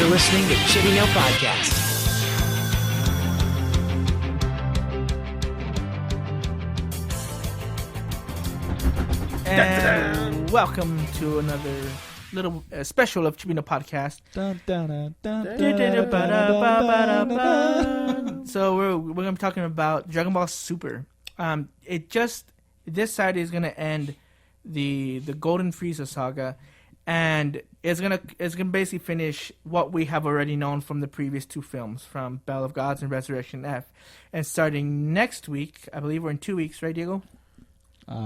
listening to Chibi No Podcast. And welcome to another little special of Chibi No Podcast. So we're going to be talking about Dragon Ball Super. This side is going to end the Golden Frieza saga, and it's gonna basically finish what we have already known from the previous two films, from Battle of Gods and Resurrection F. And starting next week, I believe we're in 2 weeks, right, Diego?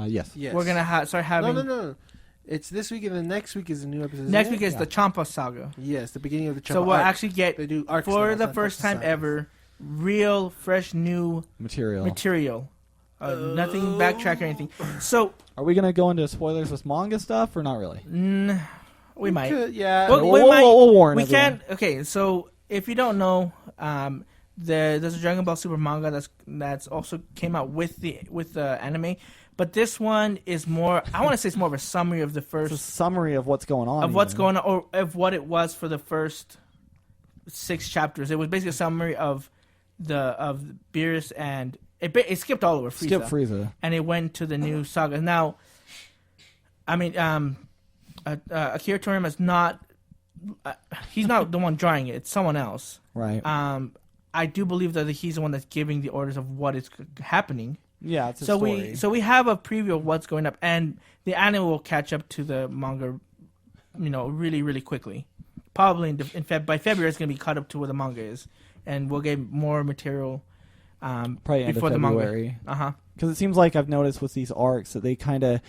Yes. We're gonna start having. No. It's this week, and the next week is a new episode. Next week is the Champa saga. Yes, the beginning of the Champa. So we'll arc. actually get, They do arcs for now, the not first time sagas. ever, real, fresh, new material. Nothing backtrack or anything. So, are we gonna go into spoilers with manga stuff or not really? we might. Could, yeah. We'll warn We everyone. can't. Okay, so if you don't know, there's a Dragon Ball Super manga that's also came out with the anime, but this one is more. I want to say it's more of a summary of the first. It's a summary of what's going on. Or of what it was for the first 6 chapters. It was basically a summary of Beerus, and it skipped all over Frieza. Skip Frieza. And it went to the new saga. Now, I mean, Akira Toriyama is not. He's not the one drawing it. It's someone else. Right. I do believe that he's the one that's giving the orders of what is happening. Yeah, it's a story. we have a preview of what's going up, and the anime will catch up to the manga, really, really quickly. Probably by February, it's going to be caught up to where the manga is, and we'll get more material Probably before end the of manga. February. Because it seems like I've noticed with these arcs that they kind of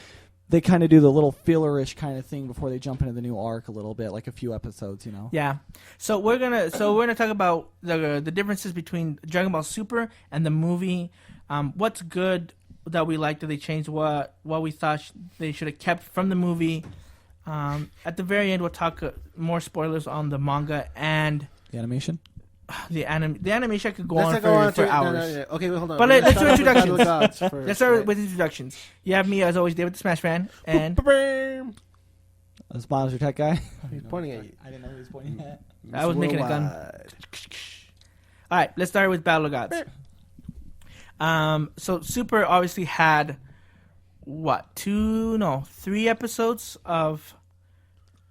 do the little fillerish kind of thing before they jump into the new arc a little bit, like a few episodes, Yeah. So we're gonna talk about the differences between Dragon Ball Super and the movie. What's good that we like that they changed, what we thought they should have kept from the movie. At the very end, we'll talk more spoilers on the manga and the animation. The animation could go Let's on for no, hours. no. Okay, wait, hold on. But let's do introductions. Let's Let's start with introductions. You have me, as always, David the Smash Fan, and As Miles, your tech guy. he's pointing at you. I didn't know he was pointing at. I was making a gun. All right, let's start with Battle of Gods. So Super obviously had 3 episods of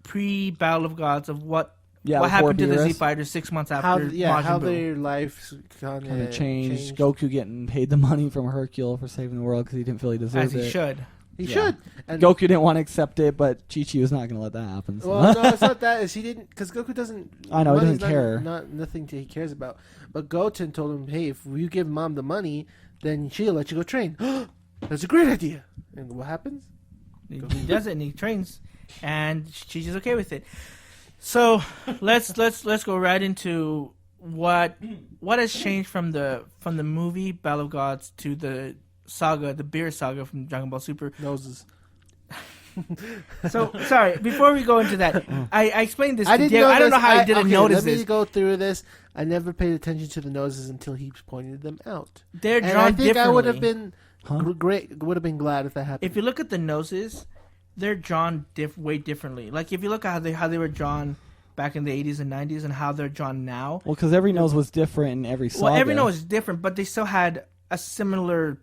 pre-Battle of Gods of what happened to the Z Fighters 6 months after Majin how Buu. their life Kind of changed. Goku getting paid the money from Hercule for saving the world because he didn't feel he deserved As he it. should. He should. And Goku didn't want to accept it, but Chi-Chi was not going to let that happen. So. Well, no, it's not that. He didn't, because Goku doesn't. I know, he doesn't money's care. Nothing he cares about. But Goten told him, "Hey, if you give Mom the money, then she'll let you go train." That's a great idea. And what happens? He does it and he trains, and she's just okay with it. So let's go right into what has changed from the movie Battle of Gods to the saga, the Beerus saga from Dragon Ball Super. Noses. So sorry. Before we go into that, I explained this to didn't Diego. I don't know notice- how I didn't notice let this. me go through this. I never paid attention to the noses until he pointed them out. They're And drawn I think differently. I would have been Huh? great. Would have been glad if that happened. If you look at the noses, they're drawn way differently. Like if you look at how they were drawn back in the 80s and 90s and how they're drawn now. Well, because every nose was different in every saga. Well, every nose is different, but they still had a similar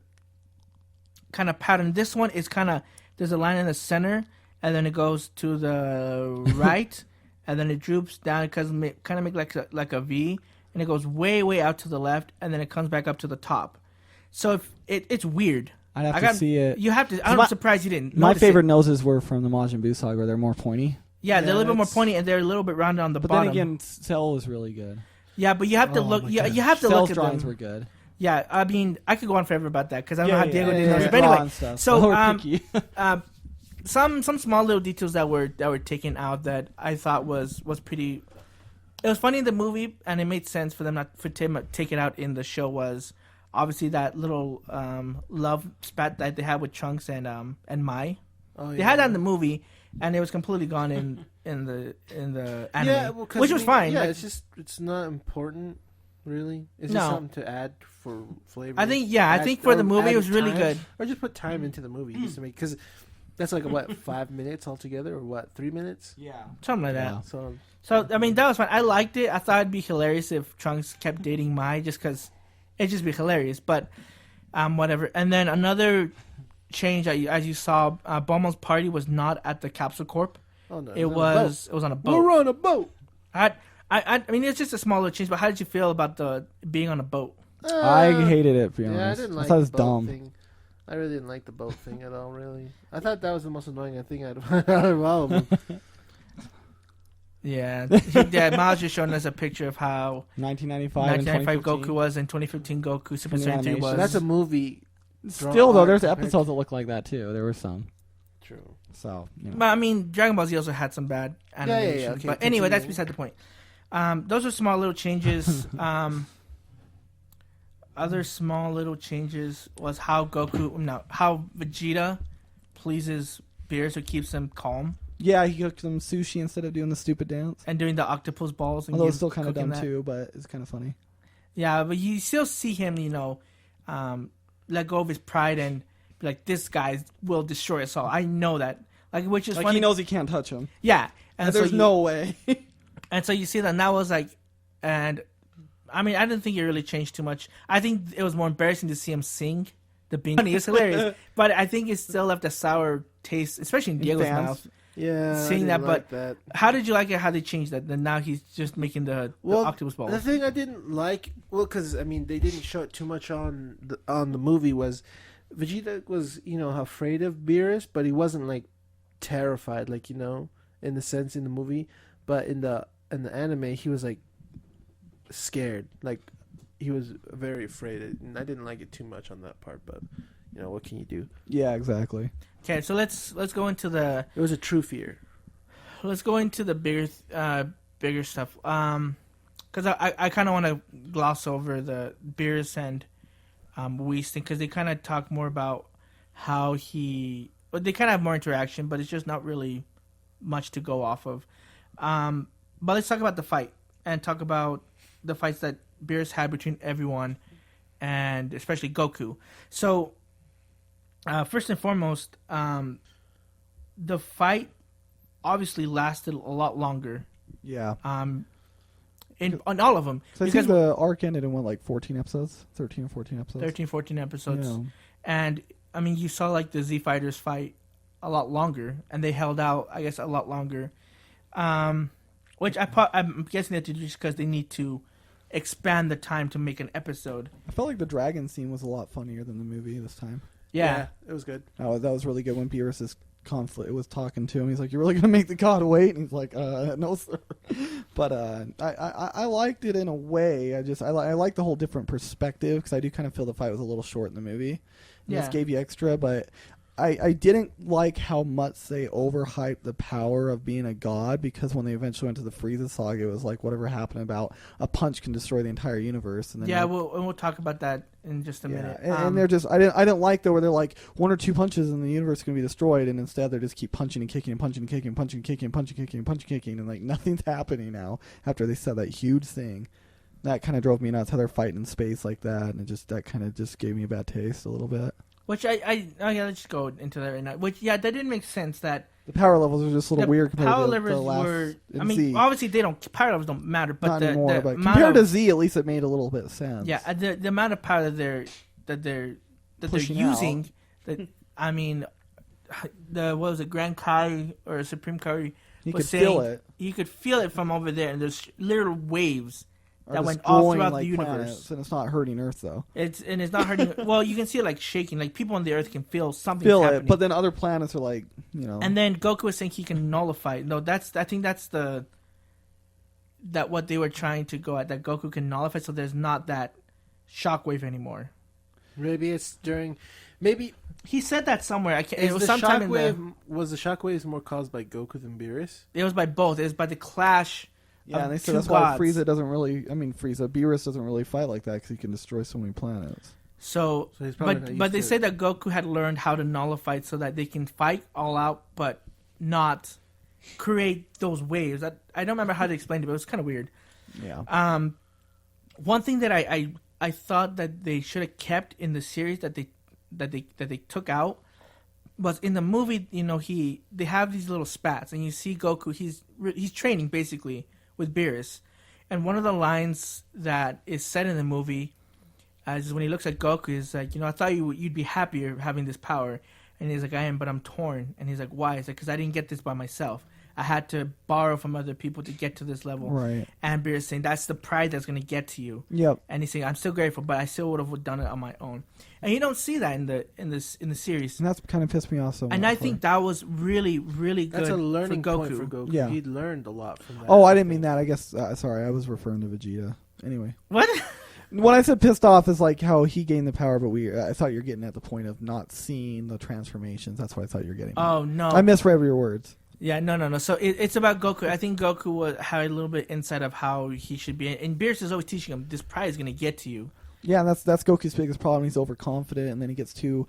kind of pattern. This one is kind of, there's a line in the center, and then it goes to the right, and then it droops down, kind of make like a V, and it goes way out to the left, and then it comes back up to the top. So if it's weird. I'd have to see it. You have to. I'm surprised you didn't. My notice favorite it. noses were from the Majin Buu saga, where they're more pointy. Yeah, they're a little bit more pointy, and they're a little bit rounded on the But bottom. then again, Cell was really good. Yeah, but you have to look. You have to Cell's look at drawings them. were good. Yeah, I mean, I could go on forever about that because I don't know how Diego did yeah, this. yeah. But anyway, Stuff. so We're picky. some small little details that were taken out that I thought was pretty. It was funny in the movie, and it made sense for them for Tim to take it out in the show. Was obviously that little love spat that they had with Trunks and Mai. Oh, yeah. They had that in the movie, and it was completely gone in the anime, Yeah, well, 'cause, which was fine. Yeah, Like, it's not important, really. It's No. just something to add for flavor. I think for the movie it was really good. Or just put time into the movie just to make, because That's like what 5 minutes altogether, or what 3 minutes? Yeah. Something like Yeah. that. So So I mean, that was fun. I liked it. I thought it'd be hilarious if Trunks kept dating Mai, just because it'd just be hilarious. But whatever. And then another change, as you saw, Bulma's party was not at the Capsule Corp. oh no, It was on a boat. We're on a boat. I mean, it's just a small little change. But how did you feel about the being on a boat? I hated it, to be Yeah, I honest. didn't like thought it the was boat dumb. thing. I really didn't like the boat thing at all. Really, I thought that was the most annoying thing out of all of them. Yeah, Miles just showing us a picture of how 1995 and 1995 2015. Goku was and 2015 Goku Super And the Saiyan 3 animation. was. That's a movie. Still, though, there's Draw art, episodes that look like that, too. There were some. True. So, you know. But I mean, Dragon Ball Z also had some bad animation. Okay, but anyway, that's continuing. beside the point. Those are small little changes. Other small little changes was how how Vegeta pleases Beerus, who keeps him calm, Yeah, he cooked them sushi instead of doing the stupid dance. and doing the octopus balls. And Although it's still kind of cooking dumb, that. too, but it's kind of funny. Yeah, but you still see him, let go of his pride and be like, this guy will destroy us all. I know that. Like, which is Like, funny. he knows he can't touch him. Yeah. And so there's no way. And so you see that, and that was like, and I mean, I didn't think it really changed too much. I think it was more embarrassing to see him sing the bean. It was hilarious, but I think it still left a sour taste, especially in Diego's fans. mouth. Yeah, Seeing I that, didn't but like that. How did you like it? How they changed that? Then now he's just making the octopus balls. The thing I didn't like, because I mean, they didn't show it too much on the movie, was Vegeta was afraid of Beerus, but he wasn't like terrified, like in the sense in the movie, but in the anime he was like scared, like he was very afraid, and I didn't like it too much on that part. But what can you do? Yeah, exactly. Okay, so let's go into the It was a true fear. bigger stuff. Because I kind of want to gloss over the Beerus and Whis thing, because they kind of talk more about how but they kind of have more interaction, but it's just not really much to go off of. But let's talk about the fight and talk about the fights that Beerus had between everyone, and especially Goku. So, first and foremost, the fight obviously lasted a lot longer. Yeah. On all of them. So I think the arc ended in, 14 episodes? 13 or 14 episodes? 13, 14 episodes. Yeah. And, I mean, you saw, like, the Z Fighters fight a lot longer, and they held out, I guess, a lot longer. Which I'm guessing that just because they need to expand the time to make an episode. I felt like the dragon scene was a lot funnier than the movie this time. Yeah. It was good. Oh, that was really good when Beerus' conflict was talking to him. He's like, "You're really gonna make the god wait?" And he's like, "No, sir." But I liked it in a way. I like the whole different perspective, because I do kind of feel the fight was a little short in the movie. And Yeah. This gave you extra, but I didn't like how much they overhyped the power of being a god, because when they eventually went to the Frieza saga, it was like whatever happened about a punch can destroy the entire universe. And then Yeah, we'll talk about that in just a minute. and they're just I didn't like though where they're like one or two punches and the universe is gonna be destroyed, and instead they just keep punching and kicking and punching and kicking and punching and kicking and punching and kicking and punching and kicking, and like nothing's happening now after they said that huge thing. That kind of drove me nuts, how they're fighting in space like that, and that kind of just gave me a bad taste a little bit. Which yeah, let's just go into that right now. Which, yeah, that didn't make sense that The power levels are just a little the weird compared power to levels the last were. I in mean, Z. obviously power levels don't matter, but Not anymore, the but amount compared to of, Z, at least it made a little bit of sense. yeah, the amount of power that they're Pushing using. That I mean, what was it, Grand Kai or Supreme Kai? You was could saying feel it. You could feel it from over there, and there's little waves Are that went all destroying, throughout like, the universe. planets, and it's not hurting Earth though. It's not hurting. Well, you can see it like shaking. Like people on the Earth can feel something Feel happening. it, but then other planets are like, And then Goku was saying he can nullify it. No, I think that's what they were trying to go at, that Goku can nullify, so there's not that shockwave anymore. Maybe it's maybe He said that somewhere. It was the sometime in the. shockwave. Was the shockwaves more caused by Goku than Beerus? It was by both. It was by the clash. yeah, of and they two said that's why gods. Frieza doesn't really. I mean, Beerus doesn't really fight like that because he can destroy so many planets. So he's probably not but used they to say it. that Goku had learned how to nullify it so that they can fight all out, but not create those waves. I don't remember how to explain it, but it was kind of weird. Yeah. One thing that I thought that they should have kept in the series that they took out but in the movie, they have these little spats, and you see Goku. He's training basically with Beerus, and one of the lines that is said in the movie, is when he looks at Goku, is like, I thought you'd be happier having this power, and he's like, I am, but I'm torn, and he's like, why? He's like, because I didn't get this by myself. I had to borrow from other people to get to this level. Right. And Beerus saying that's the pride that's going to get to you. Yep. And he's saying I'm still grateful, but I still would have done it on my own. And you don't see that in the series. And that's kind of pissed me off so much. And I think that was really, really good. That's a learning for Goku. point for Goku. Yeah. He learned a lot from that. Oh, I didn't mean that. I guess. Sorry, I was referring to Vegeta. Anyway. What? When I said pissed off is like how he gained the power, but I thought you're getting at the point of not seeing the transformations. That's what I thought you were getting at. Oh no. I misread your words. Yeah, no. So it's about Goku. I think Goku had a little bit insight of how he should be, and Beerus is always teaching him this pride is going to get to you. Yeah, and that's Goku's biggest problem. He's overconfident, and then he gets too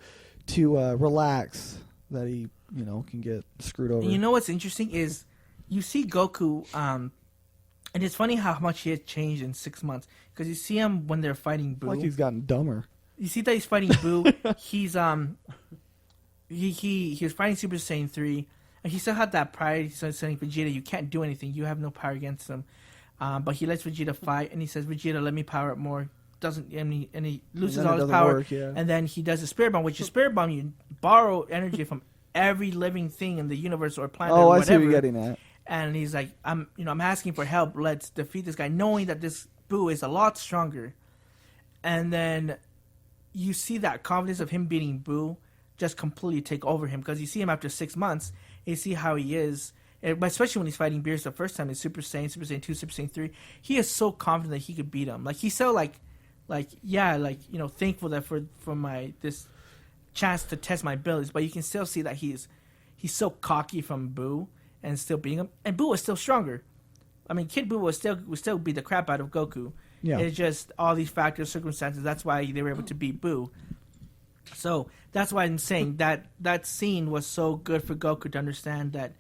relaxed that he can get screwed over. And you know what's interesting is you see Goku, and it's funny how much he has changed in 6 months because you see him when they're fighting Boo. Like he's gotten dumber. You see that he's fighting Boo. He's he was fighting Super Saiyan 3. And he still had that pride. He's saying, Vegeta, you can't do anything. You have no power against him. But he lets Vegeta fight, and he says, Vegeta, let me power up more. And he loses all his power. Work, yeah. And then he does a Spirit Bomb, which is Spirit Bomb. You borrow energy from every living thing in the universe or planet or whatever. I see what you're getting at. And he's like, I'm asking for help. Let's defeat this guy, knowing that this Boo is a lot stronger. And then you see that confidence of him beating Boo just completely take over him because you see him after 6 months. You see how he is, especially when he's fighting Beerus the first time in Super Saiyan 2, Super Saiyan 3. He is so confident that he could beat him. Like he's so thankful that for my this chance to test my abilities. But you can still see that he's so cocky from Boo and still beating him. And Boo is still stronger. I mean, Kid Boo will still beat the crap out of Goku. Yeah. It's just all these factors, circumstances. That's why they were able to beat Boo. So that's why I'm saying that scene was so good for Goku to understand that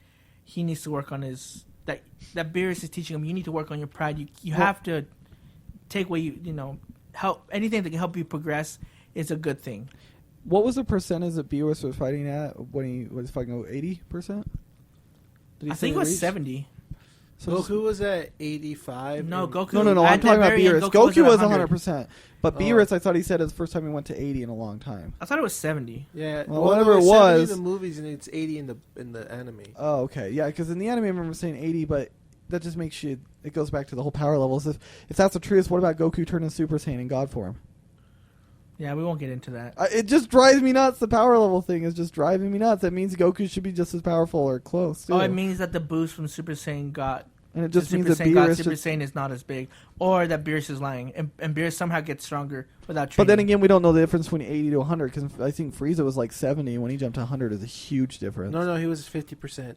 he needs to work on his that Beerus is teaching him. You need to work on your pride. You have to take what help anything that can help you progress is a good thing. What was the percentage that Beerus was fighting at when he was fighting? 80%? I think it was 70. So Goku was at 85. No, Goku. No. I'm talking about Beerus. Goku was 100%. But Beerus, I thought he said, is the first time he went to 80 in a long time. I thought it was 70. Yeah, well, whatever it was. 70 in the movies, and it's 80 in the anime. Oh, okay. Yeah, because in the anime, I remember saying 80, but that just makes you. It goes back to the whole power levels. If that's the truth, what about Goku turning Super Saiyan in God form? Yeah, we won't get into that. It just drives me nuts. The power level thing is just driving me nuts. That means Goku should be just as powerful or close. Too. Oh, it means that the boost from Super Saiyan got. And it just means Super that Saiyan Beerus Super Saiyan is not as big, or that Beerus is lying, and Beerus somehow gets stronger without training. But then again, we don't know the difference between 80 to 100 because I think Frieza was like 70 when he jumped to 100 is a huge difference. No, he was 50%.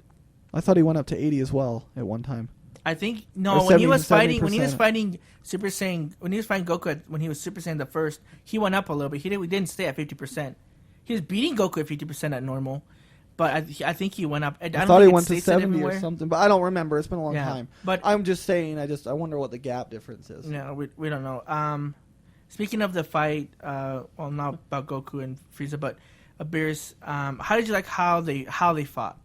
I thought he went up to 80 as well at one time. I think Or when he was 70%. fighting Super Saiyan, when he was fighting Goku, when he was Super Saiyan the first, he went up a little bit. He didn't stay at 50%. He was beating Goku at 50% at normal. But I think he went up. I thought he went to 70 or something, but I don't remember. It's been a long time. But I'm just saying, I wonder what the gap difference is. No, we don't know. Speaking of the fight, well, not about Goku and Frieza, but Beerus. How did you like how they fought?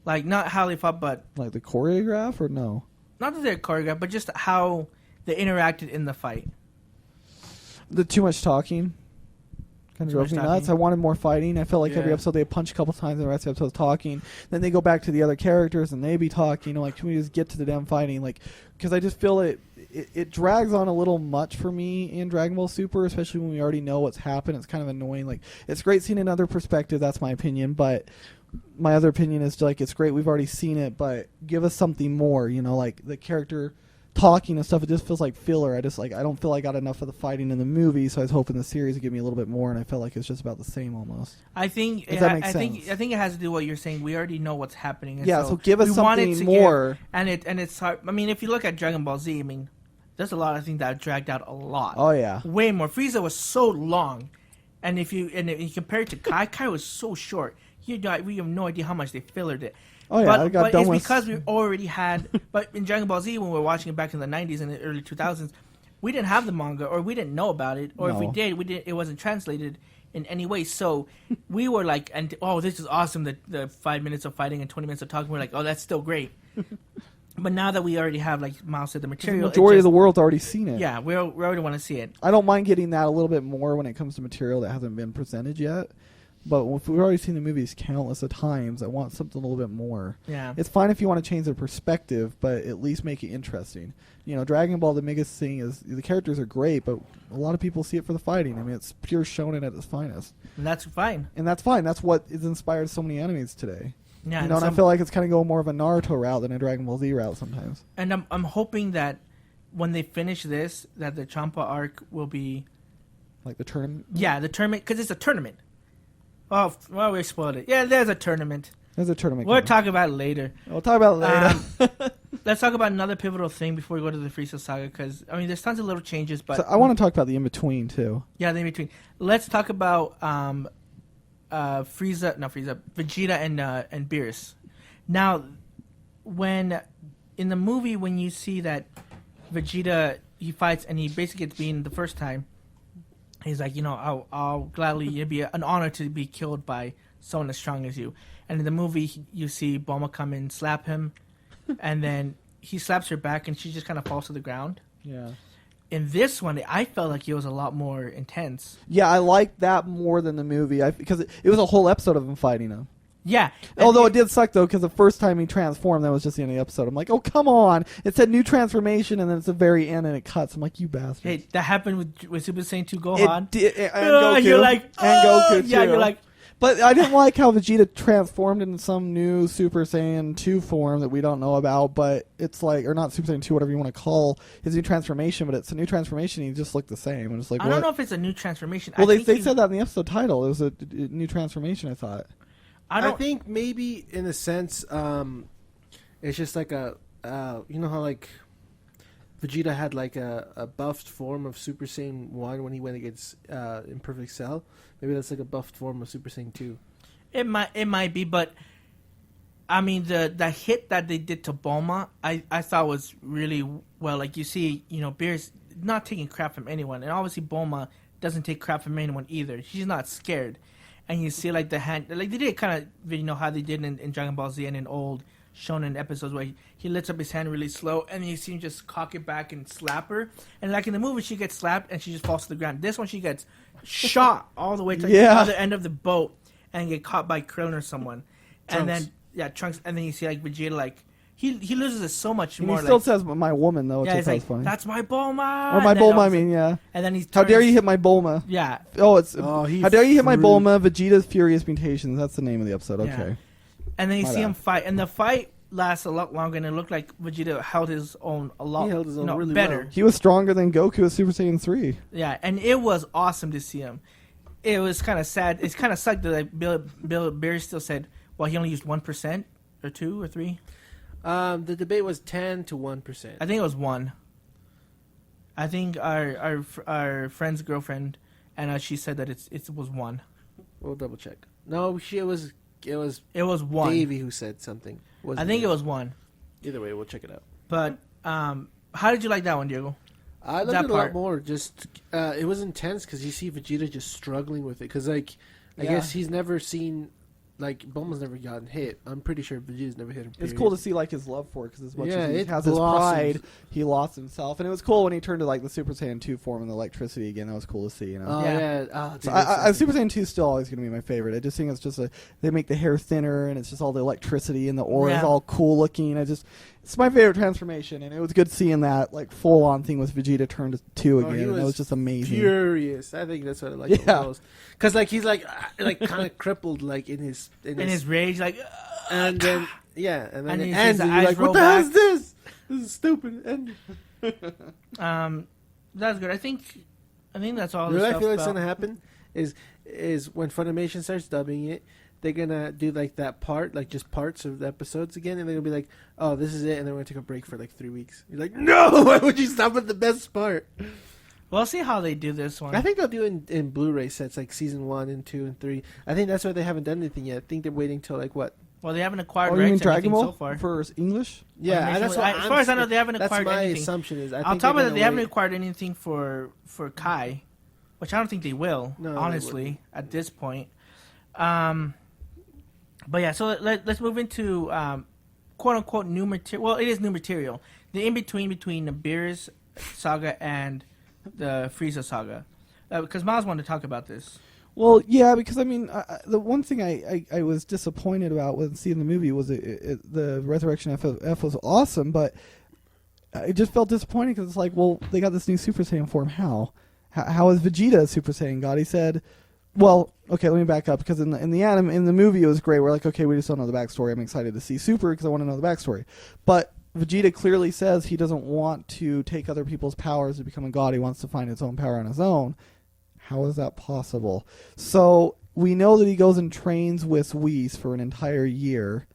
Like not how they fought, but like the choreograph or no? Not that they're choreographed, but just how they interacted in the fight. The too much talking. Kind of drove me nuts. I wanted more fighting. I felt like every episode they punch a couple times and the rest of the episode talking. Then they go back to the other characters and they be talking. Like, can we just get to the damn fighting? Like, because I just feel it drags on a little much for me in Dragon Ball Super, especially when we already know what's happened. It's kind of annoying. Like, it's great seeing another perspective. That's my opinion. But my other opinion is like it's great we've already seen it, but give us something more. Like the character talking and stuff, it just feels like filler. I don't feel I got enough of the fighting in the movie, so I was hoping the series would give me a little bit more, and I felt like it's just about the same almost. I think Does that make sense? I think it has to do with what you're saying. We already know what's happening. And so give us something more. And it's hard. I mean, if you look at Dragon Ball Z, I mean, there's a lot of things that dragged out a lot. Oh yeah, way more. Frieza was so long, and if you compare it to Kai was so short. We have no idea how much they fillered it. Oh yeah, but it's because we already had. But in Dragon Ball Z, when we were watching it back in the 90s and the early 2000s, we didn't have the manga, or we didn't know about it, or if we did, it wasn't translated. in any way. So we were like, and this is awesome. The 5 minutes of fighting and 20 minutes of talking. We're like, oh, that's still great. But now that we already have, like Miles said, the The material, majority of the world's already seen it. yeah, we already want to see it. I don't mind getting that a little bit more when it comes to material that hasn't been presented yet. But if we've already seen the movies countless of times, I want something a little bit more. Yeah. It's fine if you want to change their perspective, but at least make it interesting. Dragon Ball, the biggest thing is the characters are great, but a lot of people see it for the fighting. I mean, it's pure shonen at its finest. And that's fine. And that's fine. That's what has inspired so many animes today. Yeah, and I feel like it's kind of going more of a Naruto route than a Dragon Ball Z route sometimes. And I'm hoping that when they finish this, that the Champa arc will be... Like the tournament? Yeah, the tournament, because it's a tournament. Oh, well, we spoiled it. Yeah, there's a tournament. There's a tournament. We'll talk about it later. We'll talk about it later. Let's talk about another pivotal thing before we go to the Frieza saga, because, I mean, there's tons of little changes, but... So I want to talk about the in-between, too. Yeah, the in-between. Let's talk about Vegeta and Beerus. Now, in the movie, when you see that Vegeta, he fights and he basically gets beaten the first time, he's like, I'll gladly, it'd be an honor to be killed by someone as strong as you. And in the movie, you see Bulma come and slap him, and then he slaps her back and she just kind of falls to the ground. Yeah. In this one, I felt like it was a lot more intense. Yeah, I liked that more than the movie because it was a whole episode of him fighting him. Yeah. Although it did suck, though, because the first time he transformed, that was just the end of the episode. I'm like, oh, come on. It said new transformation, and then it's the very end, and it cuts. I'm like, you bastard. Hey, that happened with Super Saiyan 2 Gohan. It did, and Goku. You're like, and Goku, too. Yeah, you're like... But I didn't like how Vegeta transformed into some new Super Saiyan 2 form that we don't know about, but it's like, or not Super Saiyan 2, whatever you want to call his new transformation, but it's a new transformation, and he just looked the same. And it's like, I don't know if it's a new transformation. Well, they said that in the episode title. It was a new transformation, I thought. I think maybe in a sense, it's just like how like Vegeta had like a buffed form of Super Saiyan 1 when he went against Imperfect Cell. Maybe that's like a buffed form of Super Saiyan 2. It might be, but I mean the hit that they did to Bulma, I thought was really well. Like you see, Beerus not taking crap from anyone, and obviously Bulma doesn't take crap from anyone either. She's not scared. And you see, like, the hand... Like, they did kind of, how they did in Dragon Ball Z and in old shonen episodes where he lifts up his hand really slow, and then you see him just cock it back and slap her. And, like, in the movie, she gets slapped, and she just falls to the ground. This one, she gets shot all the way to the other end of the boat and get caught by Krillin or someone. Trunks. And then, Trunks. And then you see, like, Vegeta, like... He loses it so much and more. He still says my woman, though, which is like, funny. That's my Bulma! Or my Bulma, I mean, yeah. And then he's... How dare you hit my Bulma? Yeah. How dare you hit my Bulma, Vegeta's Furious Mutations. That's the name of the episode, okay. Yeah. And then you see him fight. And the fight lasts a lot longer, and it looked like Vegeta held his own a lot really better. Well. He was stronger than Goku at Super Saiyan 3. Yeah, and it was awesome to see him. It was kind of sad. It's kind of sucked that like, Bill Beerus still said, well, he only used 1% or 2 or 3. The debate was 10 to 1%. I think it was 1. I think our friend's girlfriend, and she said that it was 1. We'll double check. No, it was 1. Davey who said something. I think it was 1. Either way, we'll check it out. But how did you like that one, Diego? I liked it a lot more. Just it was intense because you see Vegeta just struggling with it. Because I guess he's never seen. Like, Bulma's never gotten hit. I'm pretty sure Vegeta's never hit him. It's cool to see, like, his love for it, because as much as he has his pride, he lost himself. And it was cool when he turned to, like, the Super Saiyan 2 form and the electricity again. That was cool to see, Oh, yeah. Oh, so Super Saiyan 2 is still always going to be my favorite. I just think it's just they make the hair thinner, and it's just all the electricity, and the aura is all cool looking. It's my favorite transformation, and it was good seeing that, like, full-on thing with Vegeta turned to 2 again. That was just amazing. Furious. I think that's what I like the most. Because, like, he's, like kind of crippled, like, in his rage, like... and then, and then it ends, and you're like, what the hell is this? This is stupid. That's good. I think that's all. What I feel like's gonna happen is when Funimation starts dubbing it, they're gonna do like that part, like just parts of the episodes again, and they're gonna be like, "Oh, this is it," and then we're gonna take a break for like 3 weeks. You're like, "No, why would you stop at the best part?" We'll see how they do this one. I think they'll do in Blu-ray sets, like season 1 and 2 and 3. I think that's why they haven't done anything yet. I think they're waiting till like what? Well, they haven't acquired you mean rights Dragon Ball so far. For English? Yeah, that's what as far as I know, they haven't acquired anything. That's my assumption. I'll tell you that they haven't acquired anything for Kai. which I don't think they will, No, they honestly, at this point. But yeah, so let's move into quote unquote new material. Well, it is new material. The in between the Beerus saga and the Frieza saga, because Miles wanted to talk about this. Well, yeah, because I mean, the one thing I was disappointed about when seeing the movie was the Resurrection F was awesome, but it just felt disappointing because it's like, well, they got this new Super Saiyan form. How is Vegeta a Super Saiyan God? He said, well, okay, let me back up, because in the movie it was great. We're like, okay, we just don't know the backstory. I'm excited to see Super because I want to know the backstory. But Vegeta clearly says he doesn't want to take other people's powers to become a god. He wants to find his own power on his own. How is that possible? So we know that he goes and trains with Whis for an entire year.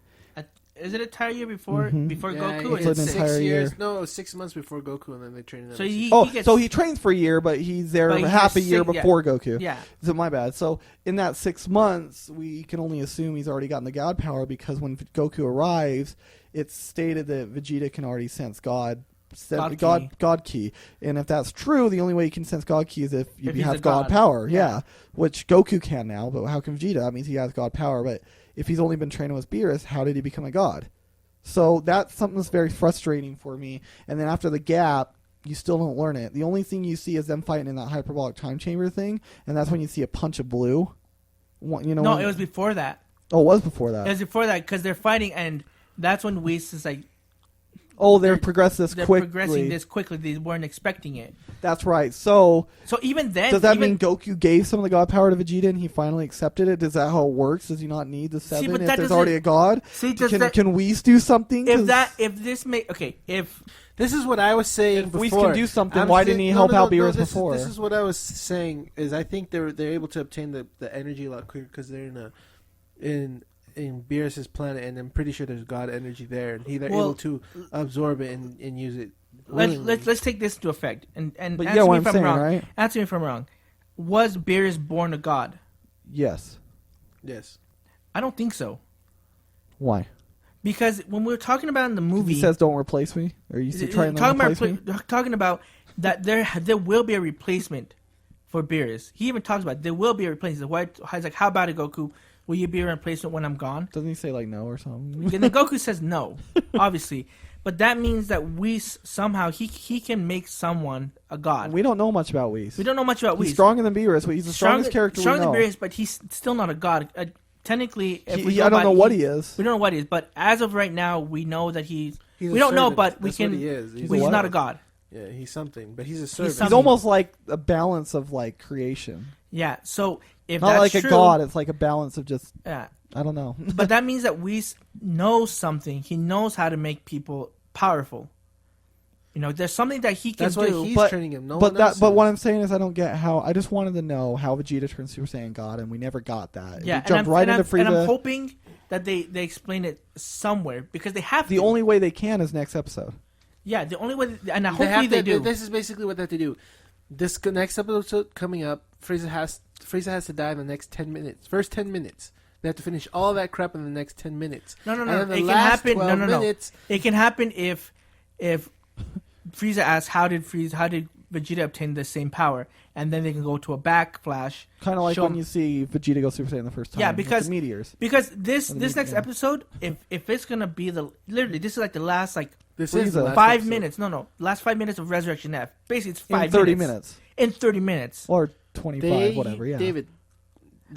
Is it an entire year before Goku? It's an entire year. No, 6 months before Goku, and then they train him. So he trains for a year, but he's there half a year before Goku. Yeah. So my bad. So in that 6 months, we can only assume he's already gotten the God power, because when Goku arrives, it's stated that Vegeta can already sense God ki. And if that's true, the only way you can sense God ki is if you have God power. Yeah. Which Goku can now, but how can Vegeta? That means he has God power. But if he's only been training with Beerus, how did he become a god? So that's something that's very frustrating for me. And then after the gap, you still don't learn it. The only thing you see is them fighting in that hyperbolic time chamber thing, and that's when you see a punch of blue. No, it was before that. Oh, it was before that. It was before that, because they're fighting, and that's when Whis is like, they're progressing this quickly. They weren't expecting it. That's right. So even then, does that mean Goku gave some of the god power to Vegeta and he finally accepted it? Is that how it works? Does he not need the 7 if there's already a god? Can Whis do something? If this is what I was saying before. If Whis can do something, why didn't he help out Beerus before? This is what I was saying. Is I think they're able to obtain the energy a lot quicker because they're in Beerus's planet, and I'm pretty sure there's God energy there, and they're able to absorb it and use it. Let's take this into effect, and answer me if I'm wrong. Right? Answer me if I'm wrong. Was Beerus born a god? Yes. I don't think so. Why? Because when we were talking about in the movie, he says, "Don't replace me," or you trying to replace me. Talking about that there will be a replacement for Beerus. He even talks about there will be a replacement. He's like, "How about it, Goku? Will you be a replacement when I'm gone?" Doesn't he say like no or something? And then Goku says no, obviously. But that means that Whis somehow he can make someone a god. We don't know much about Whis. We don't know much about Whis. He's stronger than Beerus, but he's the strongest character we know. Stronger than Beerus, but he's still not a god. Technically, I don't know what he is. We don't know what he is, but as of right now, we know that he's we don't servant. know, but That's we can. What he is. He's not a god. Yeah, he's something, but he's a servant. He's almost like a balance of like creation. Yeah, so if not that's like true, a god, it's like a balance of just. Yeah, I don't know. But that means that Whis knows something. He knows how to make people powerful. There's something that he can do. That's why he's training him. But what I'm saying is, I don't get how. I just wanted to know how Vegeta turned Super Saiyan God, and we never got that. Yeah, we jumped right into Frieza. And I'm hoping that they explain it somewhere, because they have to. The only way they can is next episode. Yeah, the only way, and hopefully they do. This is basically what they have to do. This next episode coming up, Frieza has to die in the next 10 minutes. First 10 minutes. They have to finish all that crap in the next 10 minutes. No. It can happen. No. It can happen if Frieza asks, how did Vegeta obtain the same power, and then they can go to a backflash. Kind of like when you see Vegeta go Super Saiyan the first time. Yeah, because the meteors. Because this next episode, if it's gonna be literally this is like the last this is the last 5 episode. minutes. No, last 5 minutes of Resurrection F. Basically, it's 5 in 30 minutes. In 30 minutes or 25, whatever. Yeah, David.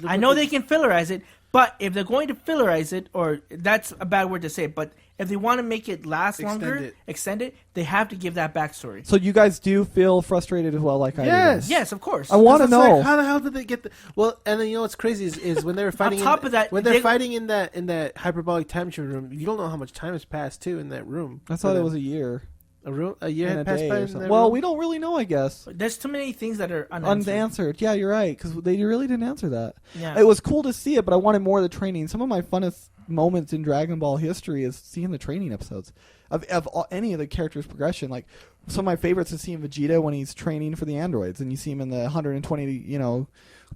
I know they can fillerize it, but if they're going to fillerize it, or that's a bad word to say, but if they want to make it last longer, extend it, they have to give that backstory. So you guys do feel frustrated as well, like I do? Yes, of course. I want to know how the hell did they get the? Well, and then what's crazy is when they were fighting. On top of that, when they're fighting in that hyperbolic time chamber room, you don't know how much time has passed too in that room. I thought it was a year. A year had passed by in that Well, room? we don't really know, I guess. There's too many things that are unanswered. Yeah, you're right, because they really didn't answer that. Yeah. It was cool to see it, but I wanted more of the training. Some of my funnest moments in Dragon Ball history is seeing the training episodes of any of the characters' progression. Like some of my favorites is seeing Vegeta when he's training for the androids, and you see him in the 120,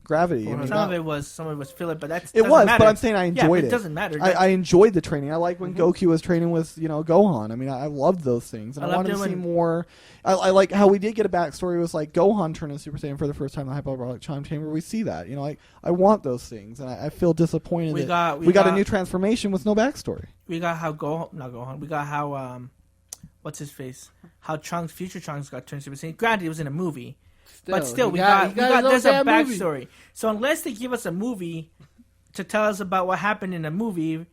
gravity. Some of it was filler, but that's it was. matter. But I'm saying I enjoyed it. It doesn't matter. I enjoyed the training. I like when Goku was training with Gohan. I mean, I loved those things, and I wanted to see more. I like how we did get a backstory. It was like Gohan turning Super Saiyan for the first time in the Hyperbolic Time Chamber. We see that. I want those things, and I feel disappointed we got a new transformation with no backstory. We got how Gohan. We got how what's his face? How future Trunks got turned Super Saiyan. Granted, it was in a movie. But still, we got there's a backstory. Movie. So unless they give us a movie to tell us about what happened in a movie,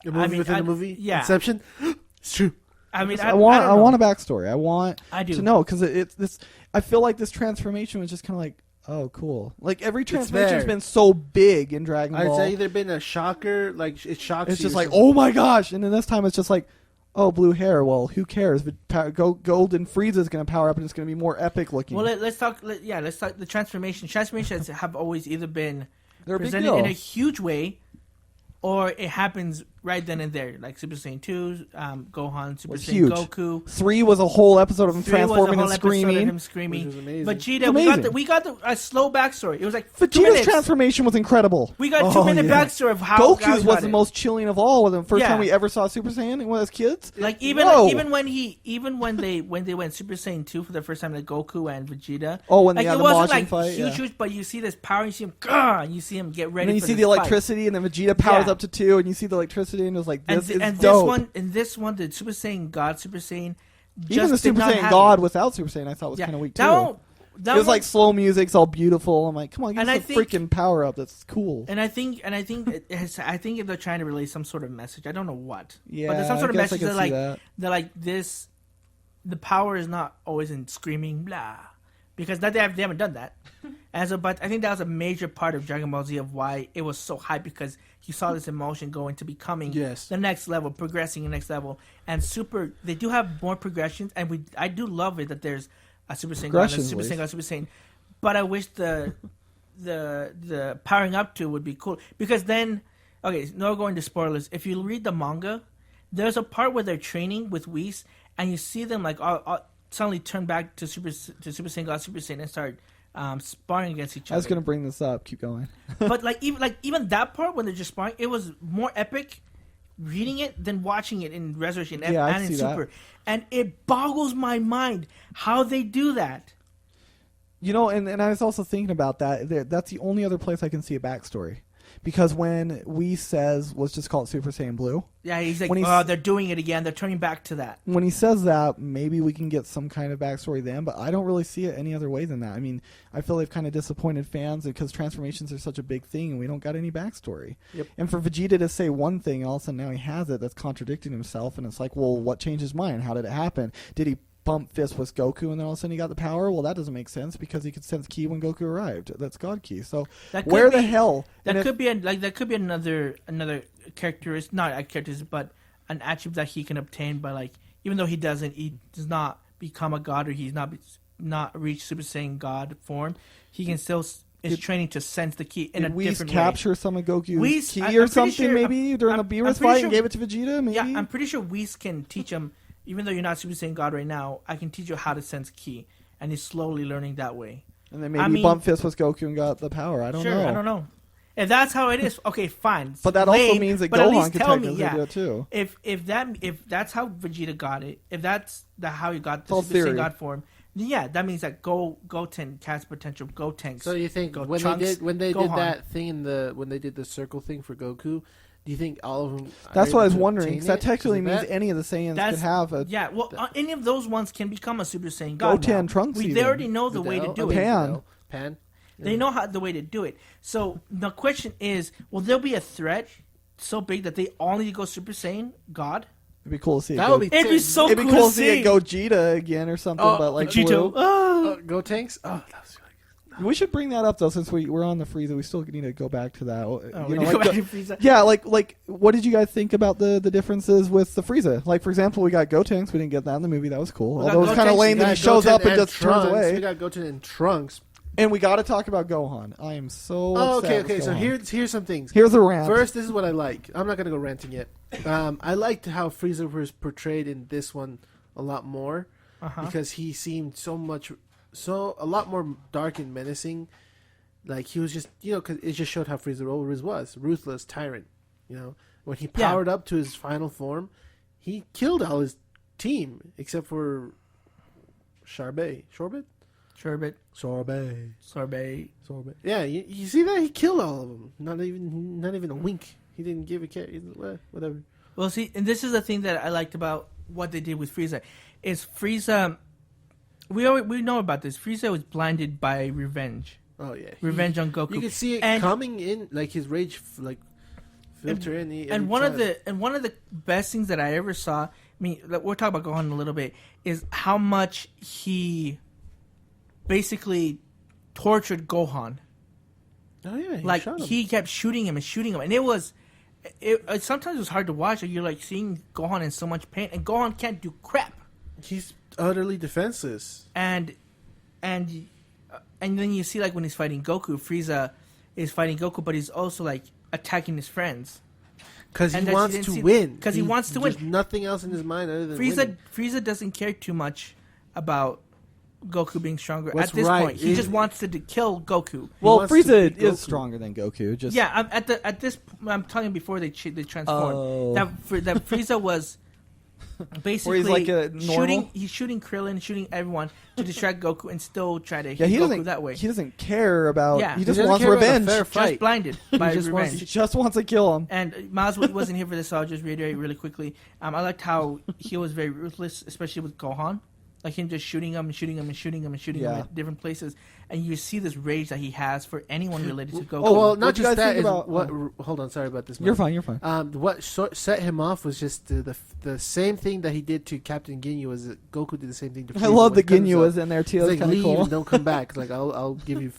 within a movie, yeah, Inception, it's true. I want a backstory. I do to know because it's this. I feel like this transformation was just kind of like, oh, cool. Like every transformation's been so big in Dragon Ball. It's either been a shocker, like it shocks. It's just like, oh my gosh, and then this time it's just like, oh, blue hair. Well, who cares? Golden Frieza is going to power up, and it's going to be more epic looking. Well, let's talk. Let's talk the transformation. Transformations have always either been presented in a huge way, or it happens right then and there, like Super Saiyan 2, Gohan, Super Saiyan huge. Goku. 3 was a whole episode of him transforming and screaming. Which was amazing. Vegeta, we got a slow backstory. It was like Vegeta's transformation was incredible. We got 2-minute backstory of how Goku's was the most chilling of all. The first time we ever saw Super Saiyan as kids. Like even when they went Super Saiyan 2 for the first time, like Goku and Vegeta. Oh, when they had the Majin fight, huge, but you see this power, you see him, and you see him get ready. And then you see the electricity, and then Vegeta powers up to 2, and you see the electricity, and it was like this. And dope. this one, the Super Saiyan God, Super Saiyan, even the Super Saiyan God without Super Saiyan, I thought was kind of weak too. It was like slow music, it's all beautiful. I'm like, come on, give us a freaking power up. That's cool. And I think they're trying to relay some sort of message. I don't know what. Yeah, but there's some sort of message that this. The power is not always in screaming blah, because they haven't done that. But I think that was a major part of Dragon Ball Z of why it was so hype, because you saw this emotion going to becoming the next level, progressing the next level, and they do have more progressions, and I do love it that there's a Super Saiyan God, a Super Saiyan God, Super Saiyan, but I wish the powering up to would be cool, because then no going to spoilers. If you read the manga, there's a part where they're training with Whis, and you see them like suddenly turn back to Super Saiyan God, Super Saiyan, and start sparring against each other. I was going to bring this up. Keep going. But even that part when they're just sparring, it was more epic reading it than watching it in Resurrection and in Super. That. And it boggles my mind how they do that. And I was also thinking about that. That's the only other place I can see a backstory. Because when Whis says, let's just call it Super Saiyan Blue. Yeah, he's like, they're doing it again. They're turning back to that. When he says that, maybe we can get some kind of backstory then, but I don't really see it any other way than that. I mean, I feel they've kind of disappointed fans because transformations are such a big thing and we don't got any backstory. Yep. And for Vegeta to say one thing, all of a sudden now he has it, that's contradicting himself, and it's like, well, what changed his mind? How did it happen? Did he bump fist with Goku and then all of a sudden he got the power? Well, that doesn't make sense because he could sense ki when Goku arrived. That's God ki. So where the hell? That could be another characteristic, not a characteristic, but an attribute that he can obtain by even though he does not become a god, or he's not reach Super Saiyan God form, he can still is training to sense the ki in a different way. Capture some of Goku's ki or something maybe during the Beerus fight and gave it to Vegeta? Maybe? Yeah, I'm pretty sure Whis can teach him. Even though you're not Super Saiyan God right now, I can teach you how to sense ki, and he's slowly learning that way. And then maybe bump fist with Goku and got the power. I don't know. I don't know. If that's how it is, okay, fine. But that also means that Gohan can technically do it too. If that's how Vegeta got it, if that's how he got the Super Saiyan God form, then yeah, that means that Goten has potential. Gotenks. So you think when they did that thing when they did the circle thing for Goku? Do you think all of them? That's what I was wondering. Because that technically means any of the Saiyans could have a. Yeah, well, any of those ones can become a Super Saiyan God. Goten, Trunks. They already know the way to do it. Pan. They know the way to do it. So the question is, will there be a threat so big that they all need to go Super Saiyan God? It'd be cool to see. It'd be so cool to see it Gogeta again or something. But like Gogeta. Gotenks. Oh, that was. We should bring that up though, since we're on the Frieza. We still need to go back to that. What did you guys think about the differences with the Frieza? Like, for example, we got Gotenks. We didn't get that in the movie. That was cool. Although it was kind of lame that he shows up and just turns away. We got Goten and Trunks. And we got to talk about Gohan. I am so upset okay. with So Gohan. here's some things. Here's a rant. First, this is what I like. I'm not gonna go ranting yet. I liked how Frieza was portrayed in this one a lot more because he seemed a lot more dark and menacing. Like he was just, because it just showed how Frieza always was ruthless tyrant. When he powered up to his final form, he killed all his team except for Sorbet. Yeah, you see that? He killed all of them. Not even a wink. He didn't give a care. Whatever. Well, see, and this is the thing that I liked about what they did with Frieza. Is Frieza... We know about this. Frieza was blinded by revenge. Oh, yeah. Revenge on Goku. You could see it coming in, like his rage, filter in. And one of the best things that I ever saw, I mean, we'll talk about Gohan in a little bit, is how much he basically tortured Gohan. Oh yeah, he kept shooting him, and it sometimes was hard to watch. You're like seeing Gohan in so much pain, and Gohan can't do crap. He's utterly defenseless. And then you see like when he's fighting Goku, Frieza is fighting Goku, but he's also like attacking his friends. Because he wants to win. Because he wants to win. There's nothing else in his mind other than winning. Frieza doesn't care too much about Goku being stronger That's at this right. point. He just wants to kill Goku. Well, wants to Frieza beat Goku. is stronger than Goku. Just Yeah, at this, I'm telling you before they transformed. Oh. That Frieza was basically Where he's like a normal? He's shooting Krillin, shooting everyone to distract Goku and still try to yeah, hit he Goku doesn't that way. He doesn't care about. Yeah. He He just doesn't wants care about a revenge. fair fight. Just blinded by just wants revenge. He just wants to kill him. And Miles wasn't here for this, so I'll just reiterate really quickly. I liked how he was very ruthless, especially with Gohan. Like him just shooting him at different places. And you see this rage that he has for anyone related to Goku. Oh, well, What not you just guys that. think about- Hold on, sorry about this. You're Mike. fine. You're fine. What set him off was just the same thing that he did to Captain Ginyu. Was that Goku did the same thing to Frieza I love when that he cut Ginyu himself. was in there too. He's That's like, kind of leave cool. and don't come back. Like I'll give you,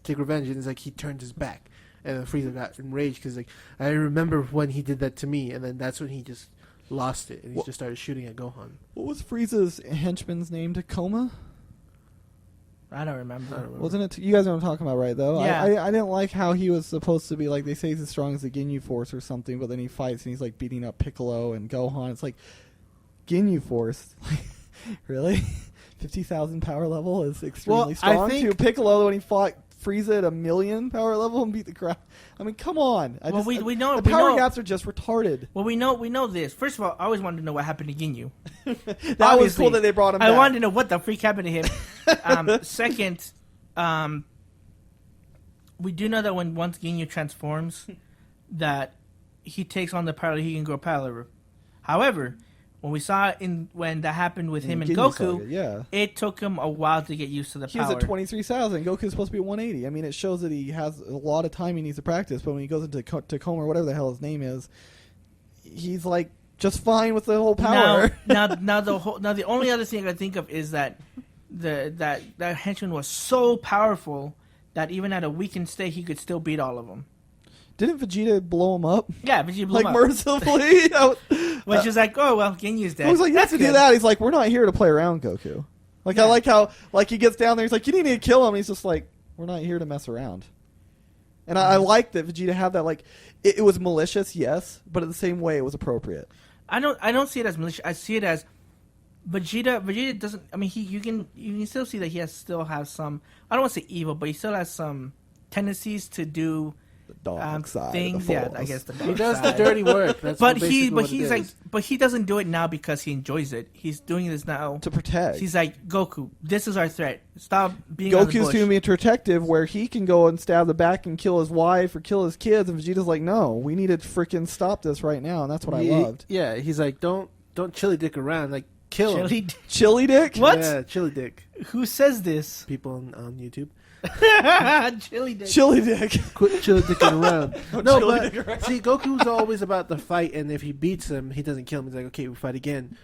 take revenge. And it's like he turned his back, and then Frieza got enraged because like I remember when he did that to me, and then that's when he just lost it and he just started shooting at Gohan. What was Frieza's henchman's name? Tacoma? I don't remember. Wasn't it? You guys know what I'm talking about, right? Though. Yeah. I didn't like how he was supposed to be like. They say he's as strong as the Ginyu Force or something, but then he fights and he's like beating up Piccolo and Gohan. It's like Ginyu Force. Really? 50,000 power level is extremely strong. I think to Piccolo when he fought Frieza at 1,000,000 power level and beat the crap. I mean, come on. We know the power we know, gaps are just retarded. Well, we know this. First of all, I always wanted to know what happened to Ginyu. That was cool that they brought him back. I wanted to know what the freak happened to him. Second, we do know that once Ginyu transforms, that he takes on the power that he can grow power. However, when we saw when that happened with him and Ginyu Goku, Saga, yeah. it took him a while to get used to the He power. was at 23,000. Goku's supposed to be at 180. I mean, it shows that he has a lot of time he needs to practice. But when he goes into Tacoma or whatever the hell his name is, he's like just fine with the whole power. Now the only other thing I can think of is that that henchman was so powerful that even at a weakened state he could still beat all of them. Didn't Vegeta blow him up? Yeah, Vegeta blew like him up. mercifully. Which is like, oh well, Ginyu's dead. I was like, you have That's to good. do that. He's like, we're not here to play around, Goku. Like, Yeah. I like how he gets down there. He's like, you need to kill him. And he's just like, we're not here to mess around. And I like that Vegeta had that. Like, it was malicious, yes, but in the same way, it was appropriate. I don't see it as malicious. I see it as Vegeta doesn't. I mean, you can still see that he still has some. I don't want to say evil, but he still has some tendencies to do The dog side things. of the Yeah, Force. I guess the He dark does the side. dirty work. That's But basically what he's it like, is. but he doesn't do it now because he enjoys it. He's doing this now to protect. He's like, Goku, this is our threat. Stop being on the Goku's bush. to be protective, where he can go and stab the back and kill his wife or kill his kids, and Vegeta's like, no, we need to freaking stop this right now, and that's what I loved. Yeah, he's like, don't chili dick around. Like, kill him. Chili. Chili dick? What? Yeah, chili dick. Who says this? People on YouTube. Chili dick. Chili dick. Quit chili dicking around. Don't No, chili but dick around. see, Goku's always about the fight, and if he beats him, he doesn't kill him. He's like, okay, we fight again.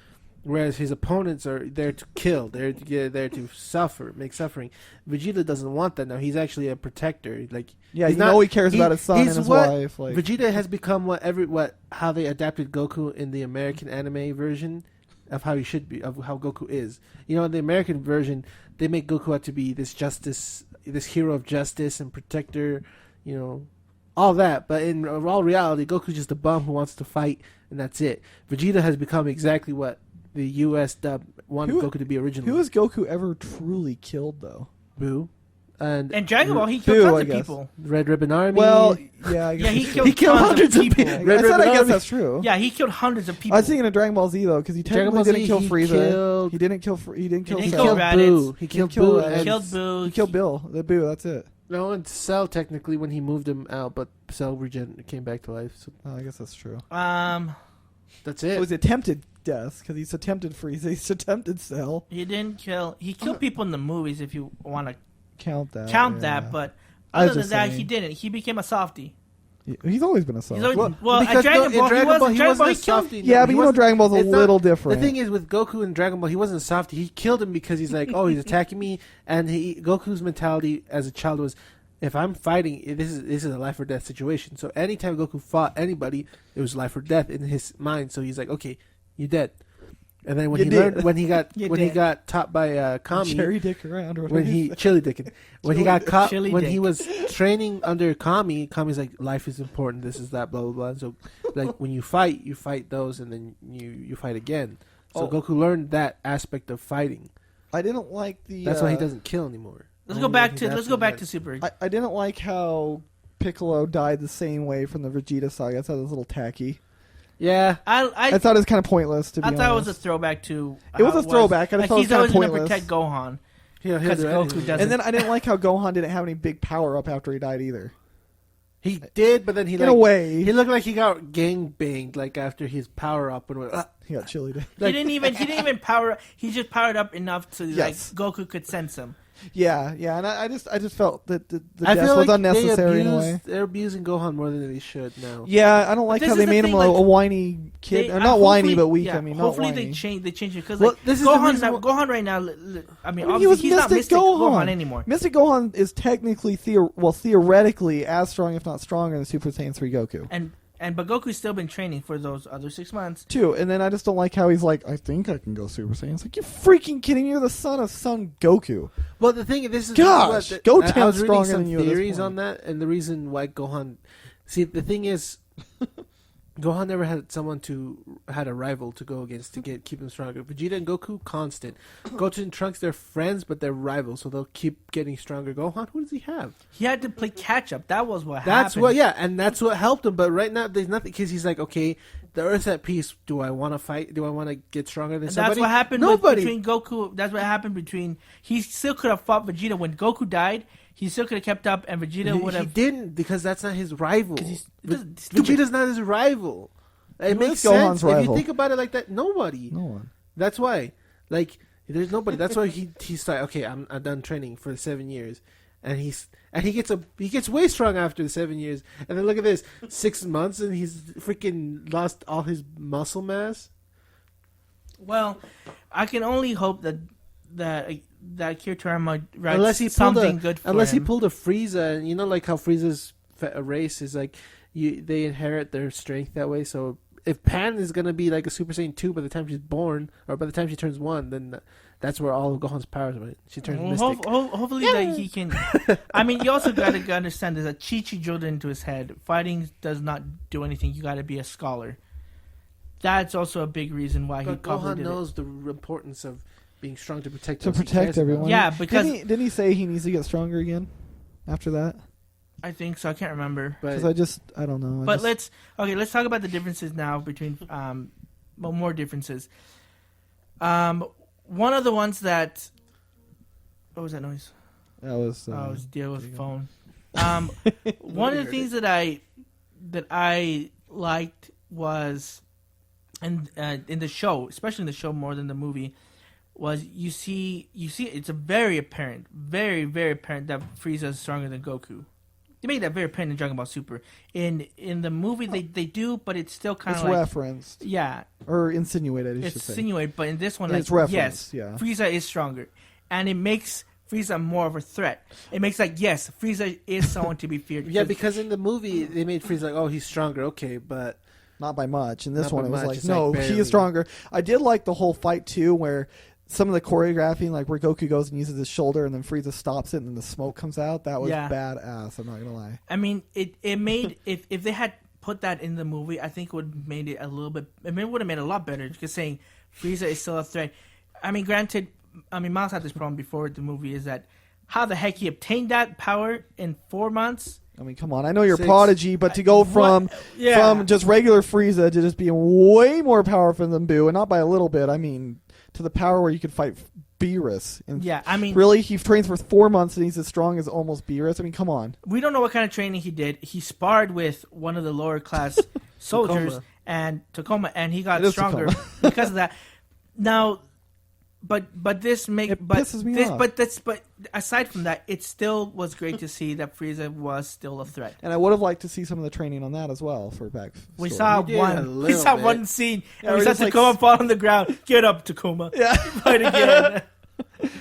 Whereas his opponents are there to kill. They're there to suffer, make suffering. Vegeta doesn't want that now. He's actually a protector. Like, Yeah, he's you know he cares about his son and he's his what- wife. Like, Vegeta has become how they adapted Goku in the American anime version. of how he should be, of how Goku is. You know, in the American version, they make Goku out to be this hero of justice and protector, you know, all that. But in all reality, Goku's just a bum who wants to fight, and that's it. Vegeta has become exactly what the U.S. dub wanted Goku to be originally. Who has Goku ever truly killed, though? Boo. And Dragon Ball, he killed tons of people. Red Ribbon Army. Well, yeah, I guess he killed hundreds of people. I guess that's true. Yeah, he killed hundreds of people. I was thinking of Dragon Ball Z though, because he technically didn't kill Frieza. He didn't kill. He didn't kill Boo. He killed Boo. He killed Boo. He killed Bill. The Boo. That's it. No, and Cell technically when he moved him out, but Cell came back to life. So. I guess that's true. That's it. It was attempted death because he's attempted Frieza. He's attempted Cell. He didn't kill. He killed people in the movies. If you want to count that, but other than that, he didn't. He became a softie. He's always been a softie. At Dragon Ball, he wasn't a softie. Yeah, but you know Dragon Ball's a little different. The thing is, with Goku in Dragon Ball, he wasn't a softie. He killed him because he's like, oh, he's attacking me. And Goku's mentality as a child was, if I'm fighting, this is a life or death situation. So anytime Goku fought anybody, it was life or death in his mind. So he's like, okay, you're dead. And then when he got taught by Kami, cherry dick around, or chili dicking, when he got caught, when he was training under Kami, Kami's like, life is important, this is that, blah blah blah. And so, like when you fight those, and then you fight again. So Goku learned that aspect of fighting. I didn't like the. That's why he doesn't kill anymore. Let's go back to Super. I didn't like how Piccolo died the same way from the Vegeta saga. I thought it was a little tacky. Yeah, I thought it was kind of pointless. To be honest, I thought it was a throwback to. It was a throwback. I thought it was kind of pointless. He's always going to protect Gohan. Because Goku doesn't. And then I didn't like how Gohan didn't have any big power up after he died either. He did, but then in a way, he looked like he got gang banged like after his power up and went. He got chili. He didn't even power up. He just powered up enough to like Goku could sense him. Yeah, and I just felt that the death was unnecessary in a way. They're abusing Gohan more than they should now. Yeah, I don't like how they made him a whiny kid. Not whiny, but weak. Yeah, I mean, hopefully not whiny. they change it because Gohan right now. I mean, obviously he's not Mystic Gohan anymore. Mystic Gohan is technically theoretically as strong, if not stronger, than Super Saiyan 3 Goku. But Goku's still been training for those other 6 months. Too, and then I just don't like how he's like, I think I can go Super Saiyan. It's like, you're freaking kidding me. You're the son of Son Goku. Well, the thing is, Goten's stronger than you. Theories on that, and the reason why Gohan. See, the thing is, Gohan never had someone had a rival to go against to keep him stronger. Vegeta and Goku, constant. Goten and Trunks, they're friends, but they're rivals, so they'll keep getting stronger. Gohan, who does he have? He had to play catch up. That was what happened. And that's what helped him. But right now, there's nothing because he's like, okay, the Earth's at peace. Do I want to fight? Do I want to get stronger than somebody? That's what happened between Goku. That's what happened between. He still could have fought Vegeta when Goku died. He still could have kept up, and Vegeta would have. He didn't because that's not his rival. Vegeta's not his rival. It makes sense. If you think about it like that, nobody. No one. That's why. Like, there's nobody. That's why he's like, okay, I'm done training for 7 years, and he gets way strong after the 7 years. And then look at this, 6 months, and he's freaking lost all his muscle mass. Well, I can only hope that Akira Toriyama writes unless he something good for him. Unless he pulled a Frieza, and you know, like how Frieza's race is like, they inherit their strength that way. So if Pan is gonna be like a Super Saiyan 2 by the time she's born, or by the time she turns 1, then that's where all of Gohan's powers went. She turns mystic. Hopefully that he can. I mean, you also gotta understand there's a Chi drilled into his head. Fighting does not do anything. You gotta be a scholar. That's also a big reason why he probably did knows the importance of being strong to protect everyone. Yeah, because didn't he say he needs to get stronger again after that? I think so. I can't remember. Because I don't know. But let's talk about the differences now between more differences. One of the ones that what was that noise? That was it was Diego's phone. One of the things that I liked was in the show, especially in the show more than the movie, was you see it's a very apparent that Frieza is stronger than Goku. They made that very apparent in Dragon Ball Super. In the movie, they do, but it's still kind of like referenced. Yeah, or insinuated. It's insinuated, but in this one, it's referenced. Yes, yeah. Frieza is stronger, and it makes Frieza more of a threat. It makes yes, Frieza is someone to be feared. Yeah, because in the movie they made Frieza like, oh, he's stronger, okay, but Not by much. In this Not one, by it was much. like, It's no, like he barely. is stronger. I did like the whole fight, too, where some of the choreographing, like where Goku goes and uses his shoulder and then Frieza stops it and then the smoke comes out. That was badass. I'm not going to lie. I mean, it made if they had put that in the movie, I think it would have made it a little bit. I mean, it would have made it a lot better. Just saying Frieza is still a threat. I mean, granted, Miles had this problem before with the movie is that how the heck he obtained that power in 4 months. I mean, come on. I know you're 6. Prodigy, but to go from just regular Frieza to just being way more powerful than Boo, and not by a little bit, I mean, to the power where you could fight Beerus. And I mean, really, he trains for 4 months and he's as strong as almost Beerus. I mean, come on. We don't know what kind of training he did. He sparred with one of the lower class soldiers and Tacoma, and he got stronger because of that. Now, but this pisses me off. But aside from that, it still was great to see that Frieza was still a threat. And I would have liked to see some of the training on that as well for back. We saw one scene, Yeah, and we we're saw just like- Tacoma fall on the ground. Get up, Tacoma. Yeah. Fight again.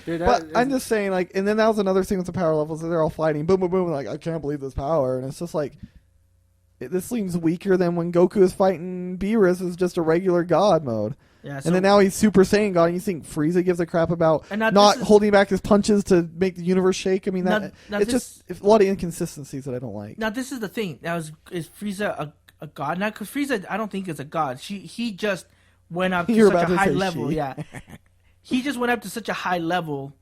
Dude, But I'm just saying, like, and then that was another thing with the power levels. They're all fighting, boom, boom, boom. Like, I can't believe this power, and it's just like, this seems weaker than when Goku is fighting Beerus as just a regular God mode. Yeah, And then now he's Super Saiyan God, and you think Frieza gives a crap about And now not this is- holding back his punches to make the universe shake? I mean, Now- that now it's this- just a lot of inconsistencies that I don't like. Now this is the thing. Is Frieza a god? Now, because Frieza, I don't think is a god. He just went up to You're such about a to high say level. she. Yeah, he just went up to such a high level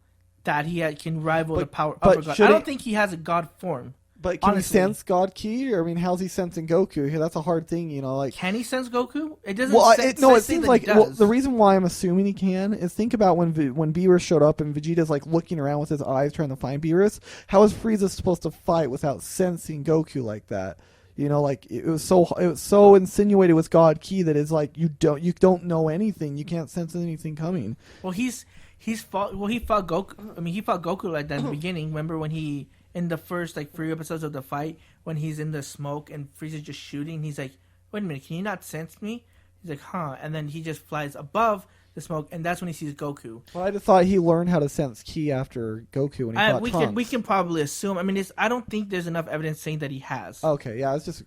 that can rival the power but of a god. should I don't it- think he has a god form. But can honestly. he sense God Ki? Or, I mean, how's he sensing Goku? Here, that's a hard thing, you know. Like, Can he sense Goku? It doesn't. well, say it that seems he like does. the reason why I'm assuming he can is think about when Beerus showed up and Vegeta's like looking around with his eyes trying to find Beerus. How is Frieza supposed to fight without sensing Goku like that? You know, like it was so insinuated with God Ki that it's like you don't know anything. You can't sense anything coming. Well, he fought Goku. I mean, he fought Goku like that in the beginning. Remember when he in the first like 3 episodes of the fight when he's in the smoke and Frieza's just shooting. He's like, "Wait a minute, can you not sense me?" He's like, "Huh?" And then he just flies above the smoke, and that's when he sees Goku. Well, I just thought he learned how to sense Ki after Goku when he fought Trunks. We can probably assume. I mean, I don't think there's enough evidence saying that he has. Okay, yeah, it's just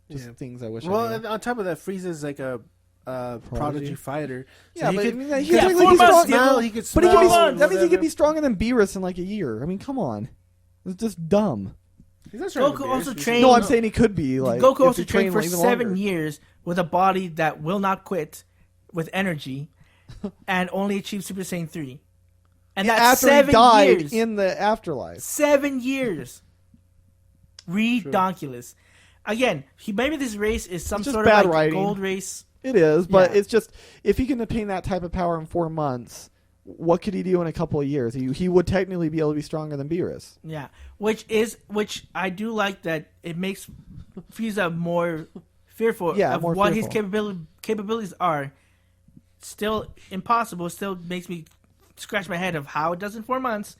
Yeah. things I wish. I Well, knew. and on top of that, Frieza's like a prodigy fighter. So Yeah, he but could, I mean, he Yeah, could 4 be months strong. still. He could But he could be. smell, That means he could whatever. be stronger than Beerus in like a year. I mean, come on, it's just dumb. He's not stronger Goku than also Beerus. trained- No, I'm saying he could be like Goku if also he trained for even 7 longer. years with a body that will not quit, with energy, and only achieved Super Saiyan 3. And that's after 7 he died years. in the afterlife. 7 years. Redonkulous. Again, maybe this race is some It's just sort of bad like writing. gold race. It is, but Yeah. it's just if he can attain that type of power in 4 months, what could he do in a couple of years? He would technically be able to be stronger than Beerus. Yeah, which I do like that it makes Frieza more fearful of more what fearful. his capabilities are. Still impossible. Still makes me scratch my head of how it does in 4 months.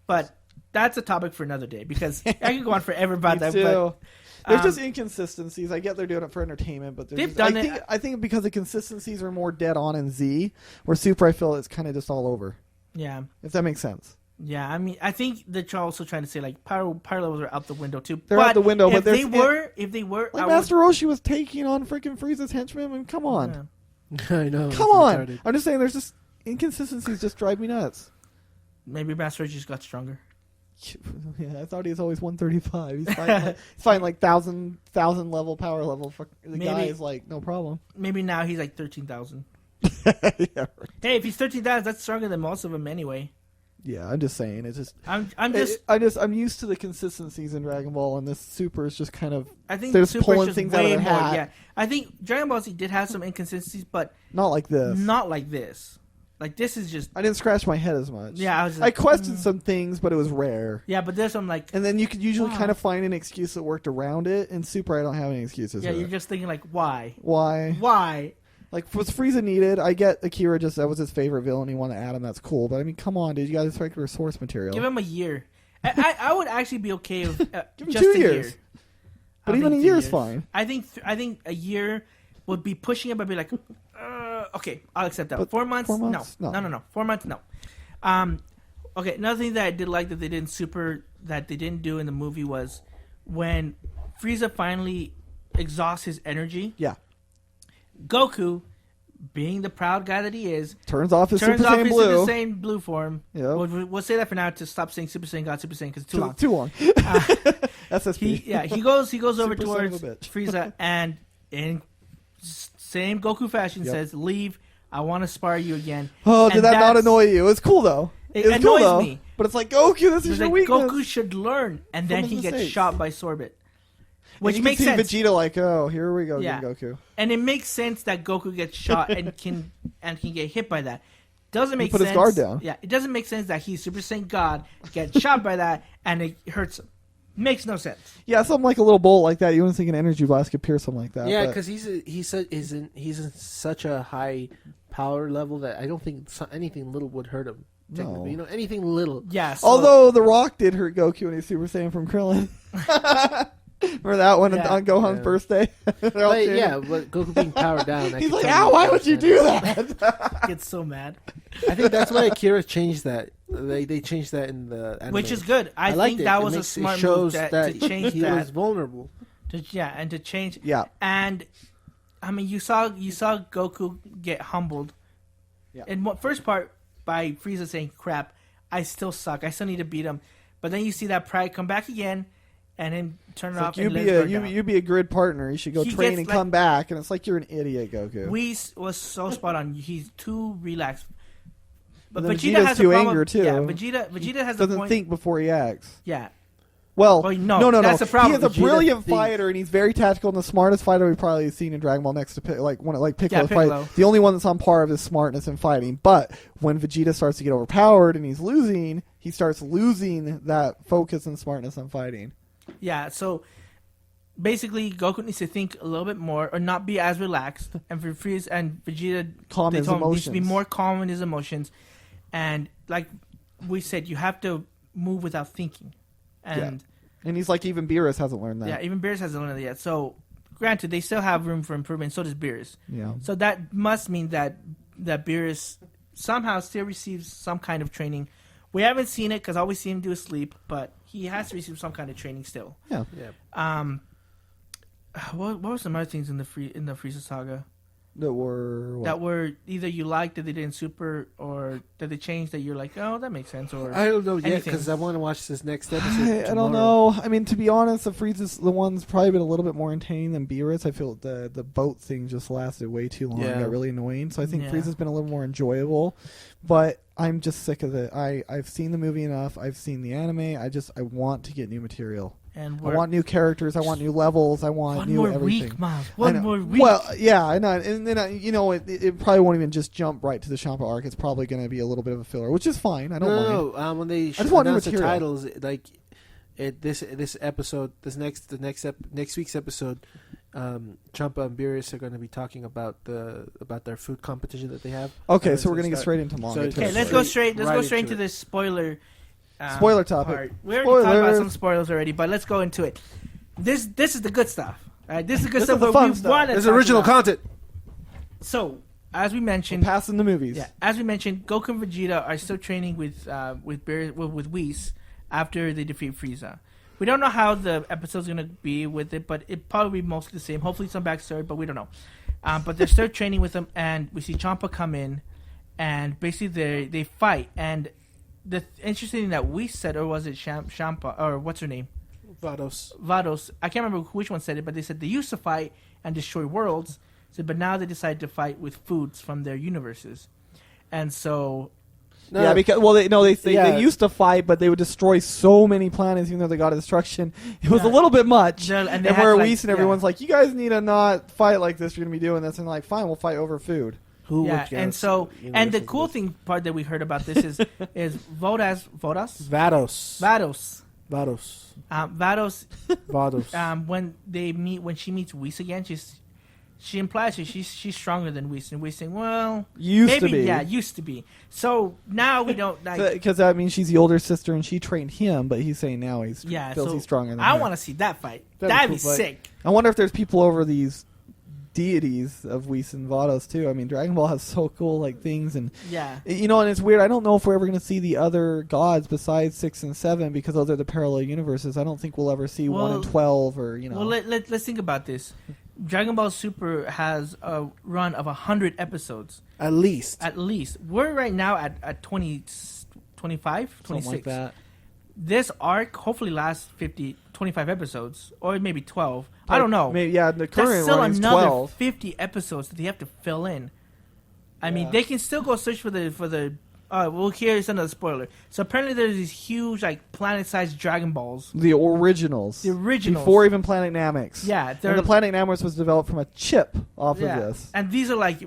But that's a topic for another day because I can go on forever about Me that. too. But There's just inconsistencies. I get they're doing it for entertainment, but They've done it. I think because the consistencies are more dead on in Z, where Super I feel it's kind of just all over. yeah, If that makes sense. yeah. I mean, I think they're also trying to say like power levels are out the window too. They're out the window, but if there's- if they were, Like I Master Roshi was taking on freaking Frieza's henchmen. I mean, come on, yeah. I know. come it's on. retarded. I'm just saying, there's just inconsistencies just drive me nuts. Maybe Master Roshi just got stronger. Yeah, I thought he was always 135. He's fighting like thousand level power level. For the guy Maybe- is like no problem. Maybe now he's like 13,000. yeah, right. Hey, if he's 13,000, that's stronger than most of them anyway. Yeah, I'm just saying. It's just I'm I'm used to the consistencies in Dragon Ball, and this Super is just kind of I think they're just Super pulling is just things out of way their more. hat. Yeah, I think Dragon Ball Z did have some inconsistencies, but not like this. not like this. Like this is just I didn't scratch my head as much. yeah. I was just I like, questioned some things, but it was rare. yeah, but there's some like And then you could usually Wow. kind of find an excuse that worked around it. In Super, I don't have any excuses. yeah. for You're it. just thinking like why Why? Like, was Frieza needed? I get Akira that was his favorite villain. He wanted to add him. That's cool. But I mean, come on, dude. You got to expect your source material. Give him a year. I would actually be okay with Give him just 2 a years. year. But I even think a 2 year is years. fine. I think a year would be pushing it, but be like, okay, I'll accept that. But 4 months? 4 months? No. No. 4 months? No. Okay, another thing that I did like that they didn't do in the movie was when Frieza finally exhausts his energy. Yeah. Goku, being the proud guy that he is, turns off his turns Super off Saiyan his Blue. Super Saiyan Blue form. Yep. We'll say that for now to stop saying Super Saiyan God, Super Saiyan because it's too long. Too long. SSP. He goes over Super son of towards a bitch. Frieza and in same Goku fashion says, "Leave. I want to spar you again." Oh, And did that not that's- annoy you? It's cool though. It It's cool, annoys though. me. But it's like Goku, this is It's your like weakness. Goku should learn, and then his he gets mistakes. shot by Sorbet, Which which makes you can sense. see Vegeta like, oh, here we go, Yeah. again, Goku. And it makes sense that Goku gets shot and can get hit by that. Doesn't make put sense. his guard down. Yeah, it doesn't make sense that he's Super Saiyan God, gets shot by that, and it hurts him. Makes no sense. Yeah, something like a little bolt like that. You wouldn't think an energy blast could pierce something like that. Yeah, but- because he's in such a high power level that I don't think anything little would hurt him. Technically, No. you know, anything little. Yeah. So, Although The Rock did hurt Goku when he's Super Saiyan from Krillin. Remember that one Yeah. on Gohan's Yeah. birthday? They're all But, cheering. yeah, but Goku being powered down. I He's could like, totally ow, why would you understand. do that? gets so mad, I think that's why Akira changed that. They changed that in the anime. which is good. I liked think it. that It was a makes- it smart shows move that to change he that. was vulnerable. And to change. Yeah. And I mean, you saw Goku get humbled. Yeah. In what first part by Frieza saying, "Crap, I still suck. I still need to beat him." But then you see that pride come back again, and then turn it It's off. like, and you be a grid partner. You should go He train gets, and like- come back. And it's like you're an idiot, Goku. Whis was so spot on. He's too relaxed. But And then Vegeta Vegeta's has too a problem. angry, too. Yeah, Vegeta has a Doesn't point. think before he acts. Yeah, Well, Well, no, that's the problem. He is a Vegeta brilliant thinks- fighter, and he's very tactical and the smartest fighter we've probably seen in Dragon Ball next to Piccolo. Piccolo. The only one that's on par of his smartness in fighting. But when Vegeta starts to get overpowered and he's losing, he starts losing that focus and smartness on fighting. yeah. So basically, Goku needs to think a little bit more, or not be as relaxed. And for Frieza and Vegeta, Calm they his told him he needs to be emotions. more calm in his emotions. And like we said, you have to move without thinking. And And he's like, even Beerus hasn't learned that. yeah, even Beerus hasn't learned it yet. So granted, they still have room for improvement. So does Beerus. Yeah. So that must mean that Beerus somehow still receives some kind of training. We haven't seen it because all we see him do is sleep, but he has to receive some kind of training still. Yeah. Yeah. What were some other things in the Frieza saga That were what? that were either you liked that they didn't super, or that they changed that you're like, oh, that makes sense, or I don't know yet anything. because I want to watch this next episode. I don't know. I mean, to be honest, the one's probably been a little bit more entertaining than Beerus. I feel the boat thing just lasted way too long. Yeah. It got really annoying. So I think Yeah. Frieza's been a little more enjoyable. But I'm just sick of it. I've seen the movie enough. I've seen the anime. I want to get new material. and I want new characters. I want new levels. I want one new more everything. week, Miles. I One know. more week. Well, yeah, I know. And then, it probably won't even just jump right to the Champa arc. It's probably going to be a little bit of a filler, which is fine. I don't mind. No. When they just want new announce the material. titles, like this episode, next week's episode, Champa and Beerus are going to be talking about their food competition that they have. Okay, And so we're it's going to get start- straight into manga. so too. Okay, let's Straight go straight. Let's right go straight into into it. this spoiler. Spoiler topic. Part. We already talked about Spoilers. some spoilers already, but let's go into it. This is the good stuff. All right, this is the good This stuff is the that fun we stuff. want to There's talk original about. content. So, as we mentioned, Passing the movies. yeah, as we mentioned, Goku and Vegeta are still training with Whis after they defeat Frieza. We don't know how the episode's gonna be with it, but it probably be mostly the same. Hopefully, some backstory, but we don't know. But they're still training with them, and we see Champa come in, and basically they fight. And the interesting thing that we said, or was it Champa, or what's her name? Vados. I can't remember which one said it, but they said they used to fight and destroy worlds. Said, but now they decide to fight with foods from their universes, and so Yeah, because they Yeah. used to fight, but they would destroy so many planets, even though they got destruction. It was Yeah. a little bit much. And And they had, where like, Whis and everyone's like, "You guys need to not fight like this. You're gonna be doing this," and like, "Fine, we'll fight over food." yeah, and so and the cool thing part that we heard about this is Vados when she meets Whis again, she implies that she's stronger than Whis, and Whis saying, well, Used to maybe, be. yeah, used to be. So now we don't like. Because I mean, she's the older sister, and she trained him, but he's saying now he's feels so he's stronger than I her. want to see that fight. That'd That'd be be cool fight. sick. I wonder if there's people over these deities of Whis and Vados too. I mean, Dragon Ball has so cool like things, and Yeah. and it's weird. I don't know if we're ever going to see the other gods besides 6 and 7 because those are the parallel universes. I don't think we'll ever see 1 and 12 or Well, let's think about this. Dragon Ball Super has a run of 100 episodes. At least. At least. We're right now at 20, 25, 26. Something like that. This arc hopefully lasts 25 episodes, or maybe 12. I don't know. Maybe, yeah, the That's current still run is another 12. 50 episodes that they have to fill in. I mean, Yeah. they can still go search for the. Well, here's another spoiler. So apparently, there's these huge, like, planet-sized Dragon Balls. The originals. The originals. Before even Planet Namex. Yeah, And they're the Planet Namex was developed from a chip off of this. and these are like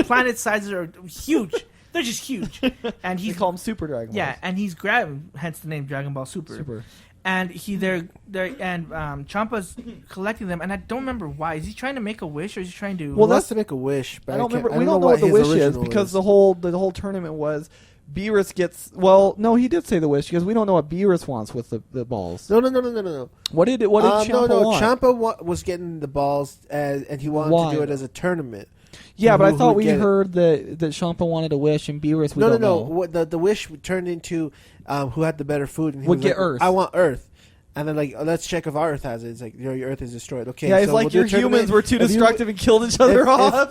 planet sizes are huge. They're just huge. And They he's call them Super Dragon Balls. yeah, and he's grabbing, hence the name Dragon Ball Super. Super. And Champa's collecting them, and I don't remember why. Is he trying to make a wish, or is he trying to? Well, that's- that's to make a wish. But I don't can't- remember. I We don't know what what the his wish is original because is. the whole tournament was Beerus gets. Well, no, he did say the wish because we don't know what Beerus wants with the balls. No. What did Champa no. want? Champa was getting the balls, and he wanted Why, to do it though? as a tournament. Yeah, but I Who thought would we get it? heard that Champa wanted a wish and Beerus. We No. don't know. What the wish turned into who had the better food, and he Would was get like, Earth. I want Earth. And then, like, let's check if our Earth has it. It's like, your Earth is destroyed. Okay, Yeah, it's so like we'll do your a tournament. humans were too If you- destructive and killed each other off.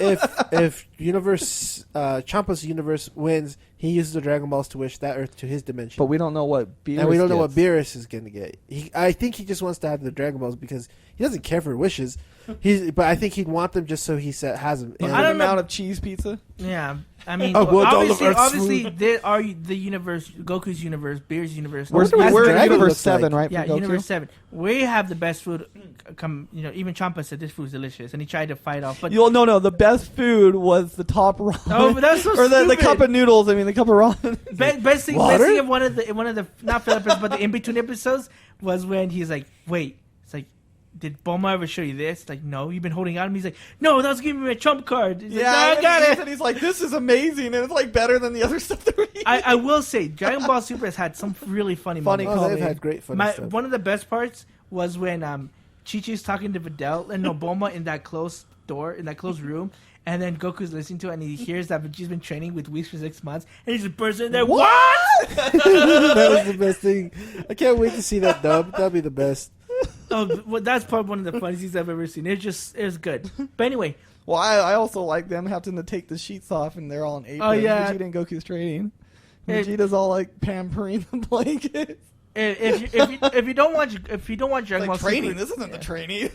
if universe Champa's universe wins, he uses the Dragon Balls to wish that Earth to his dimension. But we don't know what Beerus and we don't know what gets. Beerus is going to get. I think he just wants to have the Dragon Balls because he doesn't care for wishes. But I think he'd want them just so he has them. I don't know. amount of cheese pizza. Yeah, I mean, I want all of Earth's obviously, food. there are the universe, Goku's universe, Beerus' universe. We're, wonder what we're in Dragon Universe looks like. 7, right? Yeah, for Goku? Universe 7. We have the best food. Even Champa said this food's delicious, and he tried to fight off. But No. The best food was the top ramen. Oh, but that's so or the stupid. cup of noodles. I mean, the cup of ramen. best thing Water? of one of the not filler episodes, but the in between episodes was when he's like, "Wait, it's like, did Bulma ever show you this?" Like, no, you've been holding out. And he's like, "No, that was giving me a trump card." He's like, no, I got it. And he's like, "This is amazing," and it's like better than the other stuff that we eat. I will say, Dragon Ball Super has had some really funny Funny moments. Oh, they've comedy. had great fun stuff. One of the best parts was when Chi-Chi's talking to Videl and Bulma in that closed room, and then Goku's listening to it, and he hears that Vegeta's been training with Whis for 6 months, and he just bursts in there. What? That was the best thing. I can't wait to see that dub. That'll be the best. Oh, well, that's probably one of the funniest things I've ever seen. It was good. But anyway, Well, I also like them having to take the sheets off, and they're all in aprons. Oh, yeah. Vegeta and Goku's training. It- Vegeta's all like pampering the blankets. if you don't watch Dragon Ball Like training. Super, This isn't the training.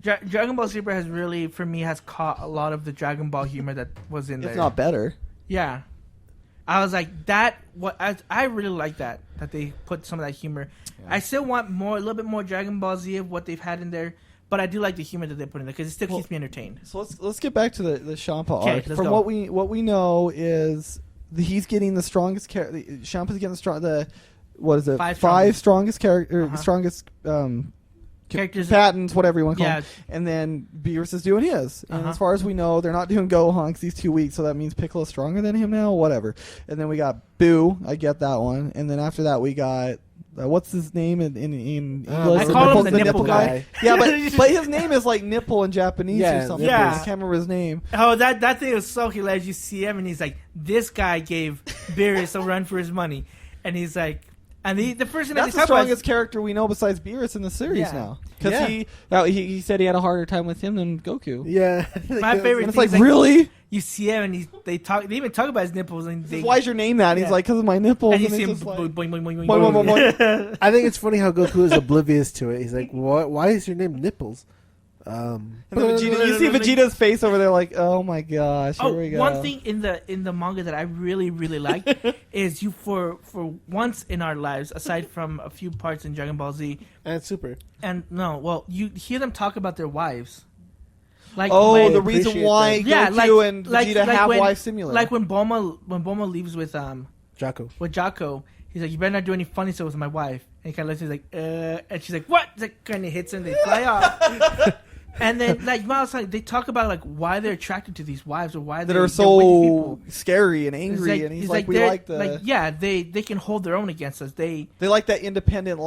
Dragon Ball Super has really, for me, has caught a lot of the Dragon Ball humor that was in there. If not better. Yeah. I was like, I really like that they put some of that humor. Yeah. I still want a little bit more Dragon Ball Z of what they've had in there, but I do like the humor that they put in there because it still keeps me entertained. So let's get back to the Champa Okay, arc. let's From go. what we know is he's getting the strongest character. Champa's getting what is it? Five strongest character, Uh-huh. strongest Characters. patents, whatever you want to call Yeah. them. And then Beerus is doing his. And Uh-huh. as far as we know, they're not doing Gohan 'cause he's too weak, so that means Piccolo's stronger than him now. Whatever. And then we got Boo. I get that one. And then after that, we got. What's his name in English? I call him the nipple guy. Yeah, but his name is like nipple in Japanese Yeah, or something. yeah. I can't remember his name. Oh, that thing was so hilarious. You see him, and he's like, "This guy gave Beerus a run for his money," and he's like, and the first thing that That's they the talk about strongest character we know besides Beerus in the series Yeah. now. Because Yeah. he said he had a harder time with him than Goku. Yeah. My favorite And it's thing like, is really? you see him, and they even talk about his nipples, and they Why is your name that? And he's Yeah. like, because of my nipples. and you And see it's him just like, boing, boing, boing, boing, boing, boing, boing, I think it's funny how Goku is oblivious to it. He's like, "What? Why is your name Nipples?" and then Vegeta, you see Vegeta's face over there like, oh my gosh, here we go. One thing in the manga that I really like is for once in our lives, aside from a few parts in Dragon Ball Z, And Super. you hear them talk about their wives. Like Oh, when- the reason appreciate why that. Goku and Vegeta have when, wives similar. Like when Bulma leaves with Jocko. Jocko, he's like, "You better not do any funny stuff with my wife." And he kind of looks, he's like, and she's like, "What?" It's like kind of hits him, they fly off. And then like Miles, like they talk about like why they're attracted to these wives or why that they're are wicked so people. scary and It's angry, and he's like, we they're- like the. yeah, they can hold their own against us. They They like that independent,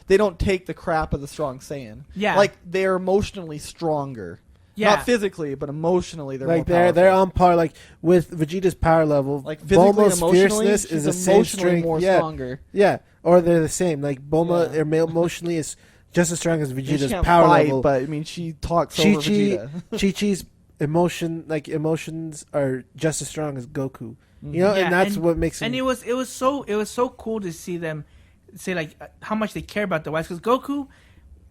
they don't take the crap of the strong Saiyan. Yeah. Like they're emotionally stronger. Yeah. Not physically, but emotionally they're Like more they're powerful. on par. Like with Vegeta's power level, Like physically and Bulma's emotionally, fierceness she's is the same emotionally strength. more Yeah, stronger. yeah, or they're the same. Like Bulma Yeah. emotionally is just as strong as She Vegeta's can't power fight, level. but I mean, she talks Chi-Chi- over Vegeta. Chi-Chi's emotions are just as strong as Goku. You know, Yeah, and that's what makes him. And it was so cool to see them say like how much they care about the West, because Goku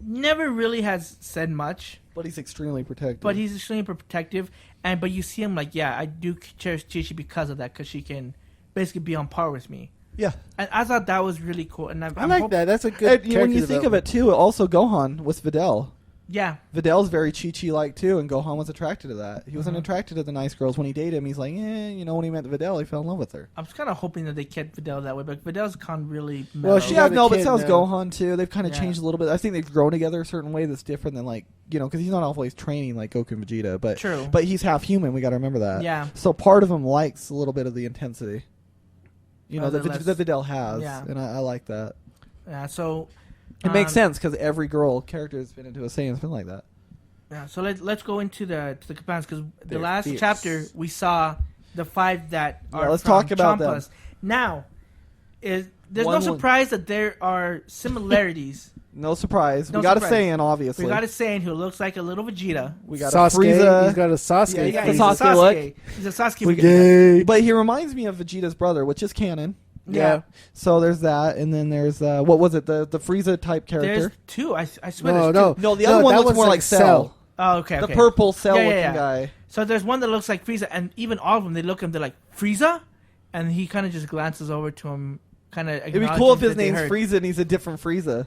never really has said much, But he's extremely protective. but he's extremely protective. But you see him like, yeah, I do cherish Chi-Chi because of that, because she can basically be on par with me. yeah. And I thought that was really cool. And I like that. That's a good. And when character you think of development. it too, also Gohan with Videl. Yeah, Videl's very Chi-Chi like too, and Gohan was attracted to that. He wasn't Mhm. attracted to the nice girls when he dated him. He's like, you know, when he met Videl, he fell in love with her. I was kind of hoping that they kept Videl that way, but Videl's gone really. Well, mellow. she Yeah, got a no, but kid so has now. Gohan too. They've kind of Yeah. changed a little bit. I think they've grown together a certain way that's different than like, you know, because he's not always training like Goku and Vegeta, but True. but he's half human. We got to remember that. Yeah. So part of him likes a little bit of the intensity, you know, Rather that less- Videl has, Yeah. and I like that. Yeah, so It makes sense because every girl character has been into a Saiyan has been like that. Yeah, so let's go into the compounds, because the They're last fierce. chapter we saw the 5 that Yeah, are let's from talk about Champas. Now, there's One no will- surprise that there are similarities. No surprise. No we got a surprise. Saiyan, obviously. We got a Saiyan who looks like a little Vegeta. We got Sasuke. a Frieza. He's got a Sasuke. Yeah, he got he's the a Sasuke look. He's a Sasuke. We- Vegeta. But he reminds me of Vegeta's brother, which is canon. Yeah. So there's that, and then there's what was it? The Frieza type There's character. 2. I swear No, there's no. 2. No, the other one that looks one's more like Cell. Oh, okay. The okay. purple Cell Yeah, yeah, looking yeah. guy. So there's one that looks like Frieza, and even all of them, they look at him, they're like, Frieza? And he kind of just glances over to him, kind of. It'd be cool if his name's Frieza and he's a different Frieza.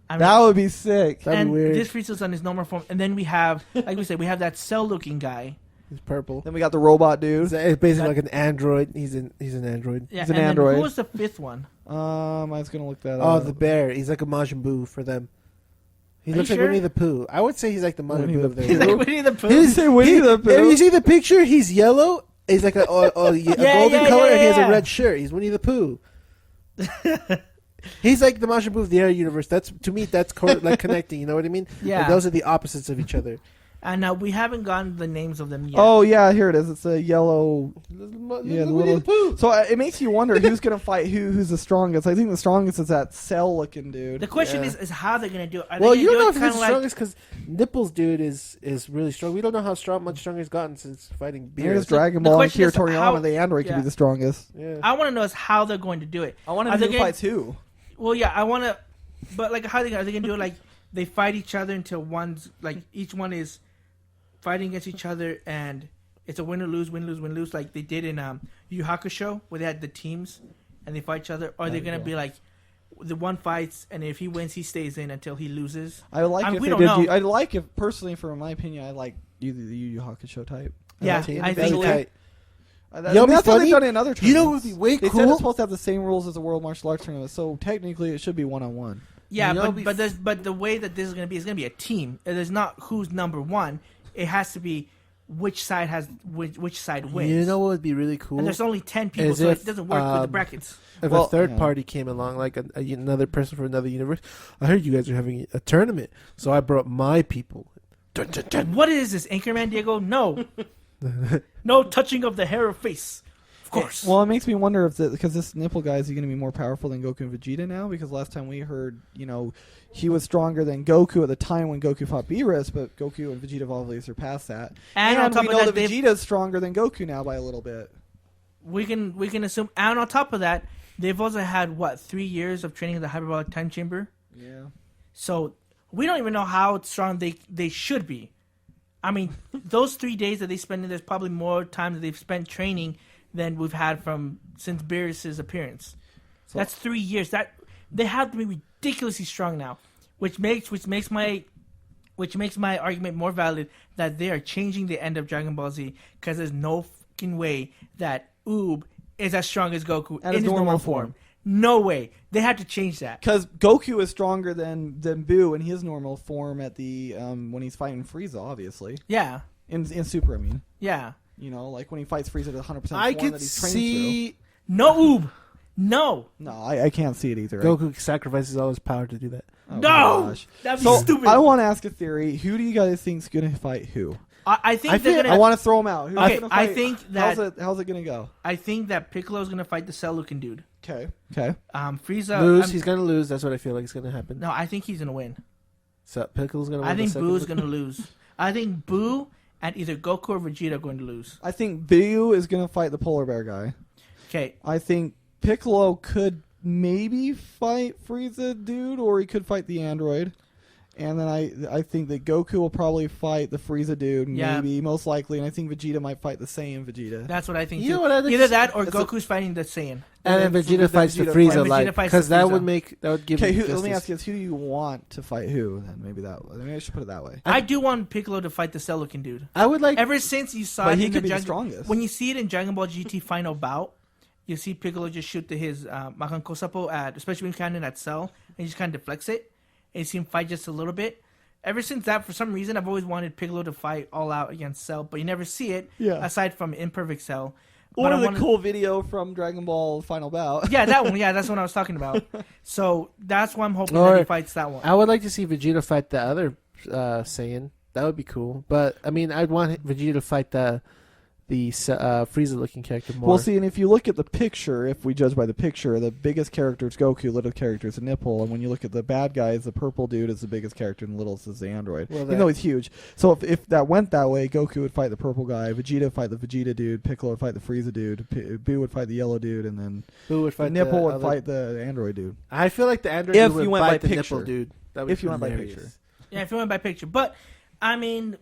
I mean, That would be sick. That'd and be weird. this Frieza's on his normal form, and then we have, like we said, we have that Cell-looking guy. He's purple. Then we got the robot dude. It's basically like an android. He's an android. Yeah, He's an and then android. who was the 5th one? I was gonna look that Oh, up. the bear. He's like a Majin Buu for them. He Are looks you like sure? Winnie the Pooh. I would say he's like the Majin Winnie Buu the of their He's world. like Winnie the Pooh. Did you say Winnie the Pooh? If you see the picture, he's yellow. He's like a golden yeah, color, and he has yeah. a red shirt. He's Winnie the Pooh. He's like the Majin Buu of the Air universe. That's to me. That's like connecting. You know what I mean? Yeah. Like, those are the opposites of each other. And now we haven't gotten the names of them yet. Oh yeah, here it is. It's a yellow. Yeah, the Winnie little. the Pooh. So it makes you wonder who's gonna fight who's the strongest. I think the strongest is that Cell looking dude. The question Yeah. is how they're gonna do it. Are Well, they you gonna don't know do if it he's kinda strongest because Nipples dude is really strong. We don't know how much stronger he's gotten since fighting There's Beerus. Dragon The Ball and question is Kira how- Toriyama, the android, could yeah. be the strongest. Yeah. I want to know is how they're going to do it. I want Are to they do gonna- fights who? Well, yeah, I want to, but like how are they gonna do it? Like they fight each other until one's like each one is fighting against each other, and it's a win or lose, win lose, win lose, like they did in Yu Yu Hakusho, where they had the teams and they fight each other. Or are they gonna be like the one fights, and if he wins, he stays in until he loses? I would like I mean, if we they don't did. know. I'd like if personally, for my opinion, I like either the Yu Yu Hakusho type. Yeah, like it. I That'd think be that- tight. I know mean, what'd be that's what they've funny? done in other tournaments. You know what would be way They said cool? it's supposed to have the same rules as the World Martial Arts Tournament, so technically it should be 1-on-1. Yeah, You know, but the way that this is gonna be a team. There's not who's number one. It has to be which side has which side wins. You know what would be really cool? And there's only 10 people, As so if, it doesn't work with the brackets. If Well, a third yeah. party came along, like another person from another universe, I heard you guys are having a tournament, so I brought my people. Dun, dun, dun. What is this, Anchorman Diego? No. No touching of the hair or face. Of course. Well, it makes me wonder if because this nipple guy is he going to be more powerful than Goku and Vegeta now? Because last time we heard, he was stronger than Goku at the time when Goku fought Beerus, but Goku and Vegeta have obviously surpassed that. And on top we of know that, that Vegeta's stronger than Goku now by a little bit. we can assume. And on top of that, they've also had, 3 years of training in the hyperbolic time chamber? Yeah. So we don't even know how strong they should be. I mean, those 3 days that they spend, there's probably more time that they've spent training than we've had since Beerus' appearance. So- That's 3 years. That they have to be ridiculously strong now, which makes my argument more valid that they are changing the end of Dragon Ball Z, because there's no fucking way that Oob is as strong as Goku At in his his normal form. No way. They have to change that. Because Goku is stronger than Buu in his normal form at the when he's fighting Frieza, obviously. Yeah. In Super, I mean. Yeah. Like when he fights Frieza at 100% form I could that he's trained see No Oob. No. through. No, I can't see it either. Goku sacrifices all his power to do that. Oh my No. gosh. That'd be So stupid. I want to ask a theory. Who do you guys think is going to fight who? I think I they're feel- gonna. I want to throw them out. Who's Okay, gonna I fight? think that- How's it going to go? I think that Piccolo's gonna fight the Cell-looking dude. Okay. Frieza. Lose. He's gonna lose. That's what I feel like is gonna happen. No, I think he's gonna win. So Piccolo's gonna. I win think the second Boo's one? gonna lose. I think Boo and either Goku or Vegeta are going to lose. I think Boo is going to fight the polar bear guy. Okay. I think Piccolo could maybe fight Frieza dude, or he could fight the android. And then I think that Goku will probably fight the Frieza dude, maybe, most likely. And I think Vegeta might fight the Saiyan Vegeta. That's what I think. You too. know what I think Either is- that or that's Goku's fighting the Saiyan. And then Vegeta fights the Vegeta Frieza, fights- like Vegeta fights because the that Frieza. would give. Okay, him let me justice. ask you this: who do you want to fight who? Then maybe I should put it that way. I do want Piccolo to fight the Cell-looking dude. I would like. Ever since you saw But it he in could the be the Dragon- strongest. When you see it in Dragon Ball GT Final Bout, you see Piccolo just shoot his Makan Kosapo at Special Beam Cannon at Cell, and he just kind of deflects it, and you see him fight just a little bit. Ever since that, for some reason, I've always wanted Piccolo to fight all out against Cell, but you never see it, aside from Imperfect Cell. Or the cool video from Dragon Ball Final Bout. Yeah, that one. Yeah, that's what I was talking about. So that's why I'm hoping that he fights that one. I would like to see Vegeta fight the other Saiyan. That would be cool. But I mean, I'd want Vegeta to fight the Frieza-looking character more. Well, see, and if you look at the picture, if we judge by the picture, the biggest character is Goku, little character is a nipple, and when you look at the bad guys, the purple dude is the biggest character, and the littlest is the android. Well, even though he's huge. So if that went that way, Goku would fight the purple guy, Vegeta would fight the Vegeta dude, Piccolo would fight the Frieza dude, Boo would fight the yellow dude, and then Boo would fight the nipple would other- fight the android dude. I feel like the android If dude would you went by fight the picture. nipple dude. That would If be you went by hilarious. picture. Yeah, if you went by picture. But, I mean...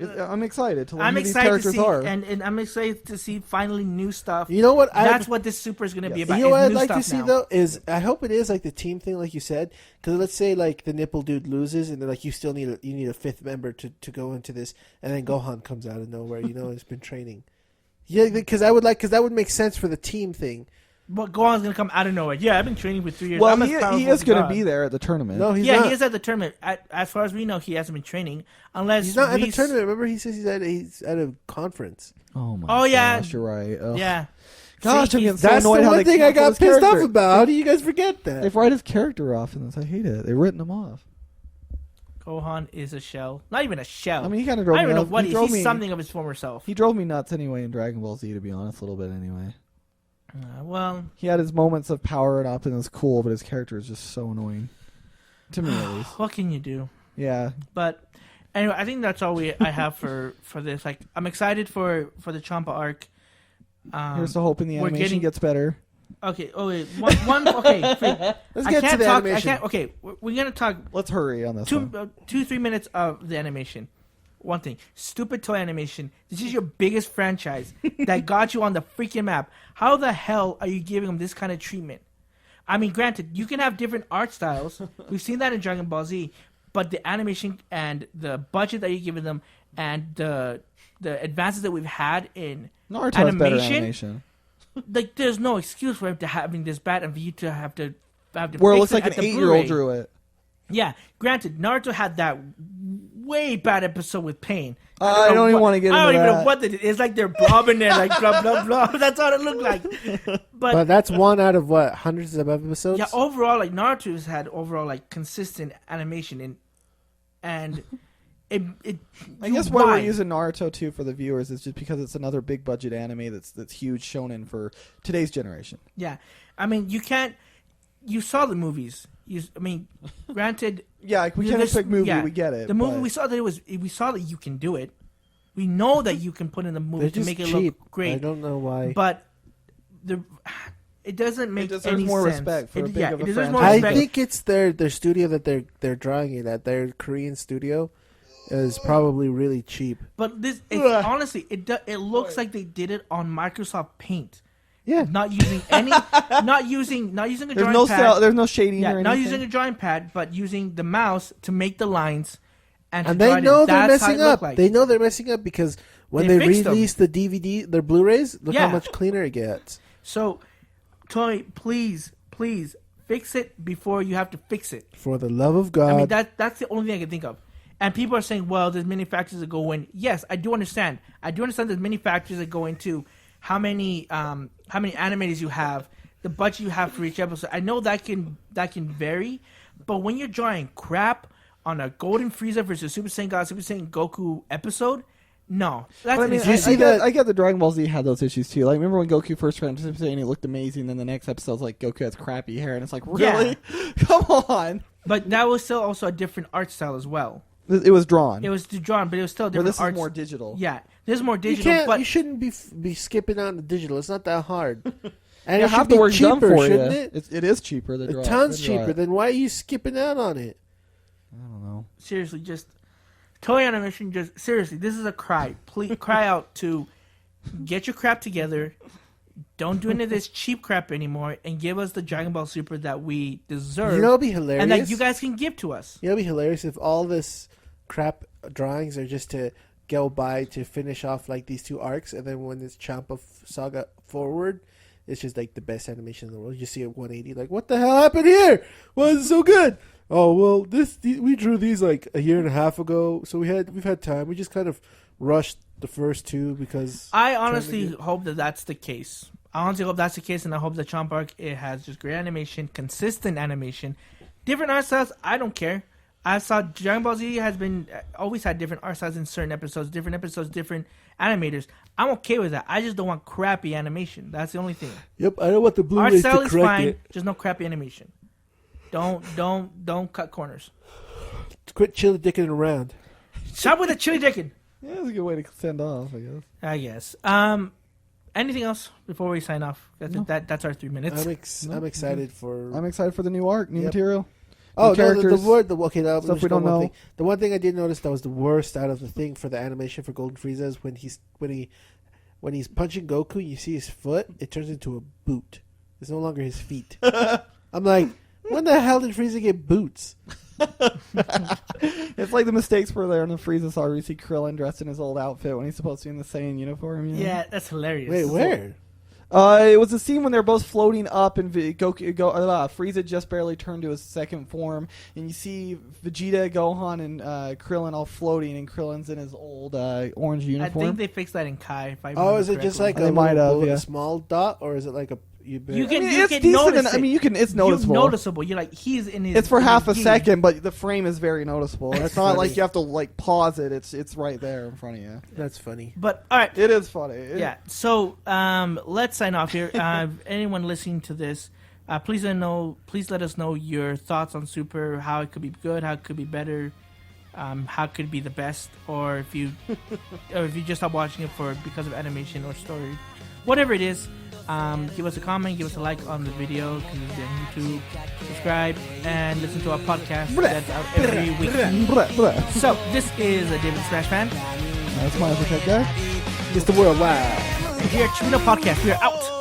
I'm excited to learn I'm who these excited to characters see, are. and I'm excited to see finally new stuff. You know what? That's what this Super is going to be about. You know what is I'd new like stuff to see now. though is I hope it is like the team thing, like you said. Because let's say like the nipple dude loses, and they're like, you still need a fifth member to go into this, and then Gohan comes out of nowhere. You know, he's been training. Yeah, because that would make sense for the team thing. But Gohan's going to come out of nowhere. Yeah, I've been training for 3 years. Well, I'm as he powerful is as going to God. be there at the tournament. No, he's Yeah, not. he is at the tournament. As far as we know, he hasn't been training unless He's not at the Reese- tournament. Remember, he says he's at a conference. Oh my Oh, yeah. gosh, you're right. Ugh. Yeah. Gosh, See, I'm he's- getting so That's the annoyed how one they thing I cancel got his pissed off character. about. How do you guys forget that? They've write his character off in this. I hate it. They've written him off. Gohan is a shell. Not even a shell. I mean, he kind of drove I me don't even know nuts. what He he is. drove He's me- something of his former self. He drove me nuts anyway in Dragon Ball Z, to be honest, a little bit anyway. Well, He had his moments of power and up, and it was cool, but his character is just so annoying. To me, at least. what can you do? Yeah. But anyway, I think that's all I have for this. Like, I'm excited for the Champa arc. Here's the hoping the we're animation getting- gets better. Okay. Oh wait. One. Okay. Let's I get to can't the talk. animation. I can't. Okay. We're gonna talk Let's hurry on this one. 2-3 minutes of the animation. One thing, stupid toy animation. This is your biggest franchise that got you on the freaking map. How the hell are you giving them this kind of treatment? I mean, granted, you can have different art styles. We've seen that in Dragon Ball Z, but the animation and the budget that you're giving them and the advances that we've had in Naruto has better animation, animation. like there's no excuse for him to having this bad and for you to have to Where it fix looks like at an the 8-year-old Blu-ray. drew it. Yeah, granted, Naruto had that way bad episode with Pain. I don't even want to get I into don't even know that. what they did. It's like they're blobbing there, like blah blah blah. That's what it looked like. But that's one out of what, hundreds of episodes? Yeah, overall, like Naruto's had overall like consistent animation and it. I guess why we're using Naruto too for the viewers is just because it's another big budget anime that's huge shonen for today's generation. Yeah, I mean you can't. You saw the movies. I mean, granted. Yeah, like, we can't this- expect movie. yeah, We get it. The movie but- we saw that you can do it. We know that you can put in the movie They're to just make it cheap. look great. I don't know why. But it doesn't make deserves any more sense. respect for a big of a it deserves more franchise. I respect. think it's their studio that they're drawing it at. Their Korean studio is probably really cheap. But this, honestly, it looks like they did it on Microsoft Paint, Yeah. not using any, not using a There's drawing no pad. there's no shading Yeah, or not anything. using a drawing pad, but using the mouse to make the lines. And to And draw they it know in. they're That's how it messing looked up. like. They know they're messing up because when They they fixed them. release the DVD, their Blu-rays, look Yeah. how much cleaner it gets. So, Toy, please fix it before you have to fix it. For the love of God. I mean, that's the only thing I can think of. And people are saying, well, there's many factors that go in. Yes, I do understand. There's many factors that go into how many animators you have, the budget you have for each episode. I know that can vary, but when you're drawing crap on a Golden Frieza versus Super Saiyan God, Super Saiyan Goku episode, No. That's But I mean, you see that- I get the Dragon Ball Z had those issues too. Like, remember when Goku first transformed and he looked amazing, then the next episode's like Goku has crappy hair, and it's like, really? Come on. But that was still also a different art style as well. It was drawn. It was drawn, but it was still a Where different this art. is more digital. Yeah, this is more You digital. can't. But You shouldn't be skipping out the digital. It's not that hard. And Yeah, it half should the be work's done cheaper, for you. shouldn't it? It is cheaper. To draw, Tons to draw cheaper. it. Then why are you skipping out on it? I don't know. seriously, just Toei Animation. Just seriously, this is a cry. Please cry out to get your crap together. Don't do any of this cheap crap anymore, and give us the Dragon Ball Super that we deserve. You know, it'd be hilarious. and that you guys can give to us. You know, it'd be hilarious if all this crap drawings are just to go by to finish off like these two arcs, and then when it's Champa Saga forward, it's just like the best animation in the world. You see a 180, like what the hell happened here? Why is it so good? Oh well, we drew these like a year and a half ago, so we've had time. We just kind of rushed the first two because I honestly hope that that's the case. I honestly hope that's the case, and I hope that Champ Arc it has just great animation, consistent animation, different art styles. I don't care. I saw Dragon Ball Z has been always had different art styles in certain episodes, different animators. I'm okay with that. I just don't want crappy animation. That's the only thing. Yep, I don't want the Art Blu-rays style to is correct fine, it. just no crappy animation. Don't cut corners. Quit chili dicking around. Stop with the chili chicken. Yeah, it's a good way to send off, I guess. I guess. Anything else before we sign off? That's our 3 minutes. I'm excited for. I'm excited for the new arc, new material. Oh, new no, characters. okay, now Stuff we don't know. thing. The one thing I did notice that was the worst out of the thing for the animation for Golden Frieza is when he's punching Goku, you see his foot, it turns into a boot. It's no longer his feet. I'm like, when the hell did Frieza get boots? It's like the mistakes were there in the Frieza saga. You see Krillin dressed in his old outfit when he's supposed to be in the Saiyan uniform. You know? Yeah, that's hilarious. Wait, where? It was a scene when they're both floating up, and Frieza just barely turned to his second form, and you see Vegeta, Gohan, and Krillin all floating, and Krillin's in his old orange I uniform. think they fixed that in Kai. If I Oh, remember is it just correctly. like They might have, yeah. a small dot, or is it like a? You I can mean, it's can decent. notice I mean, it's noticeable. You're noticeable. You're like he's in his. It's for in half a his gi. second, but the frame is very noticeable. It's not funny. like you have to like pause it. It's right there in front of you. That's funny. But all right, It is funny. yeah. So let's sign off here. Anyone listening to this, please let us know your thoughts on Super. How it could be good. How it could be better. How it could be the best, or if you just stop watching it because of animation or story, whatever it is. Give us a comment, give us a like on the video, because it's on YouTube, subscribe, and listen to our podcast that's out every week. So, this is a David Smash Fan. That's my Tech guy. It's the worldwide. Here at Chimino Podcast. We are out.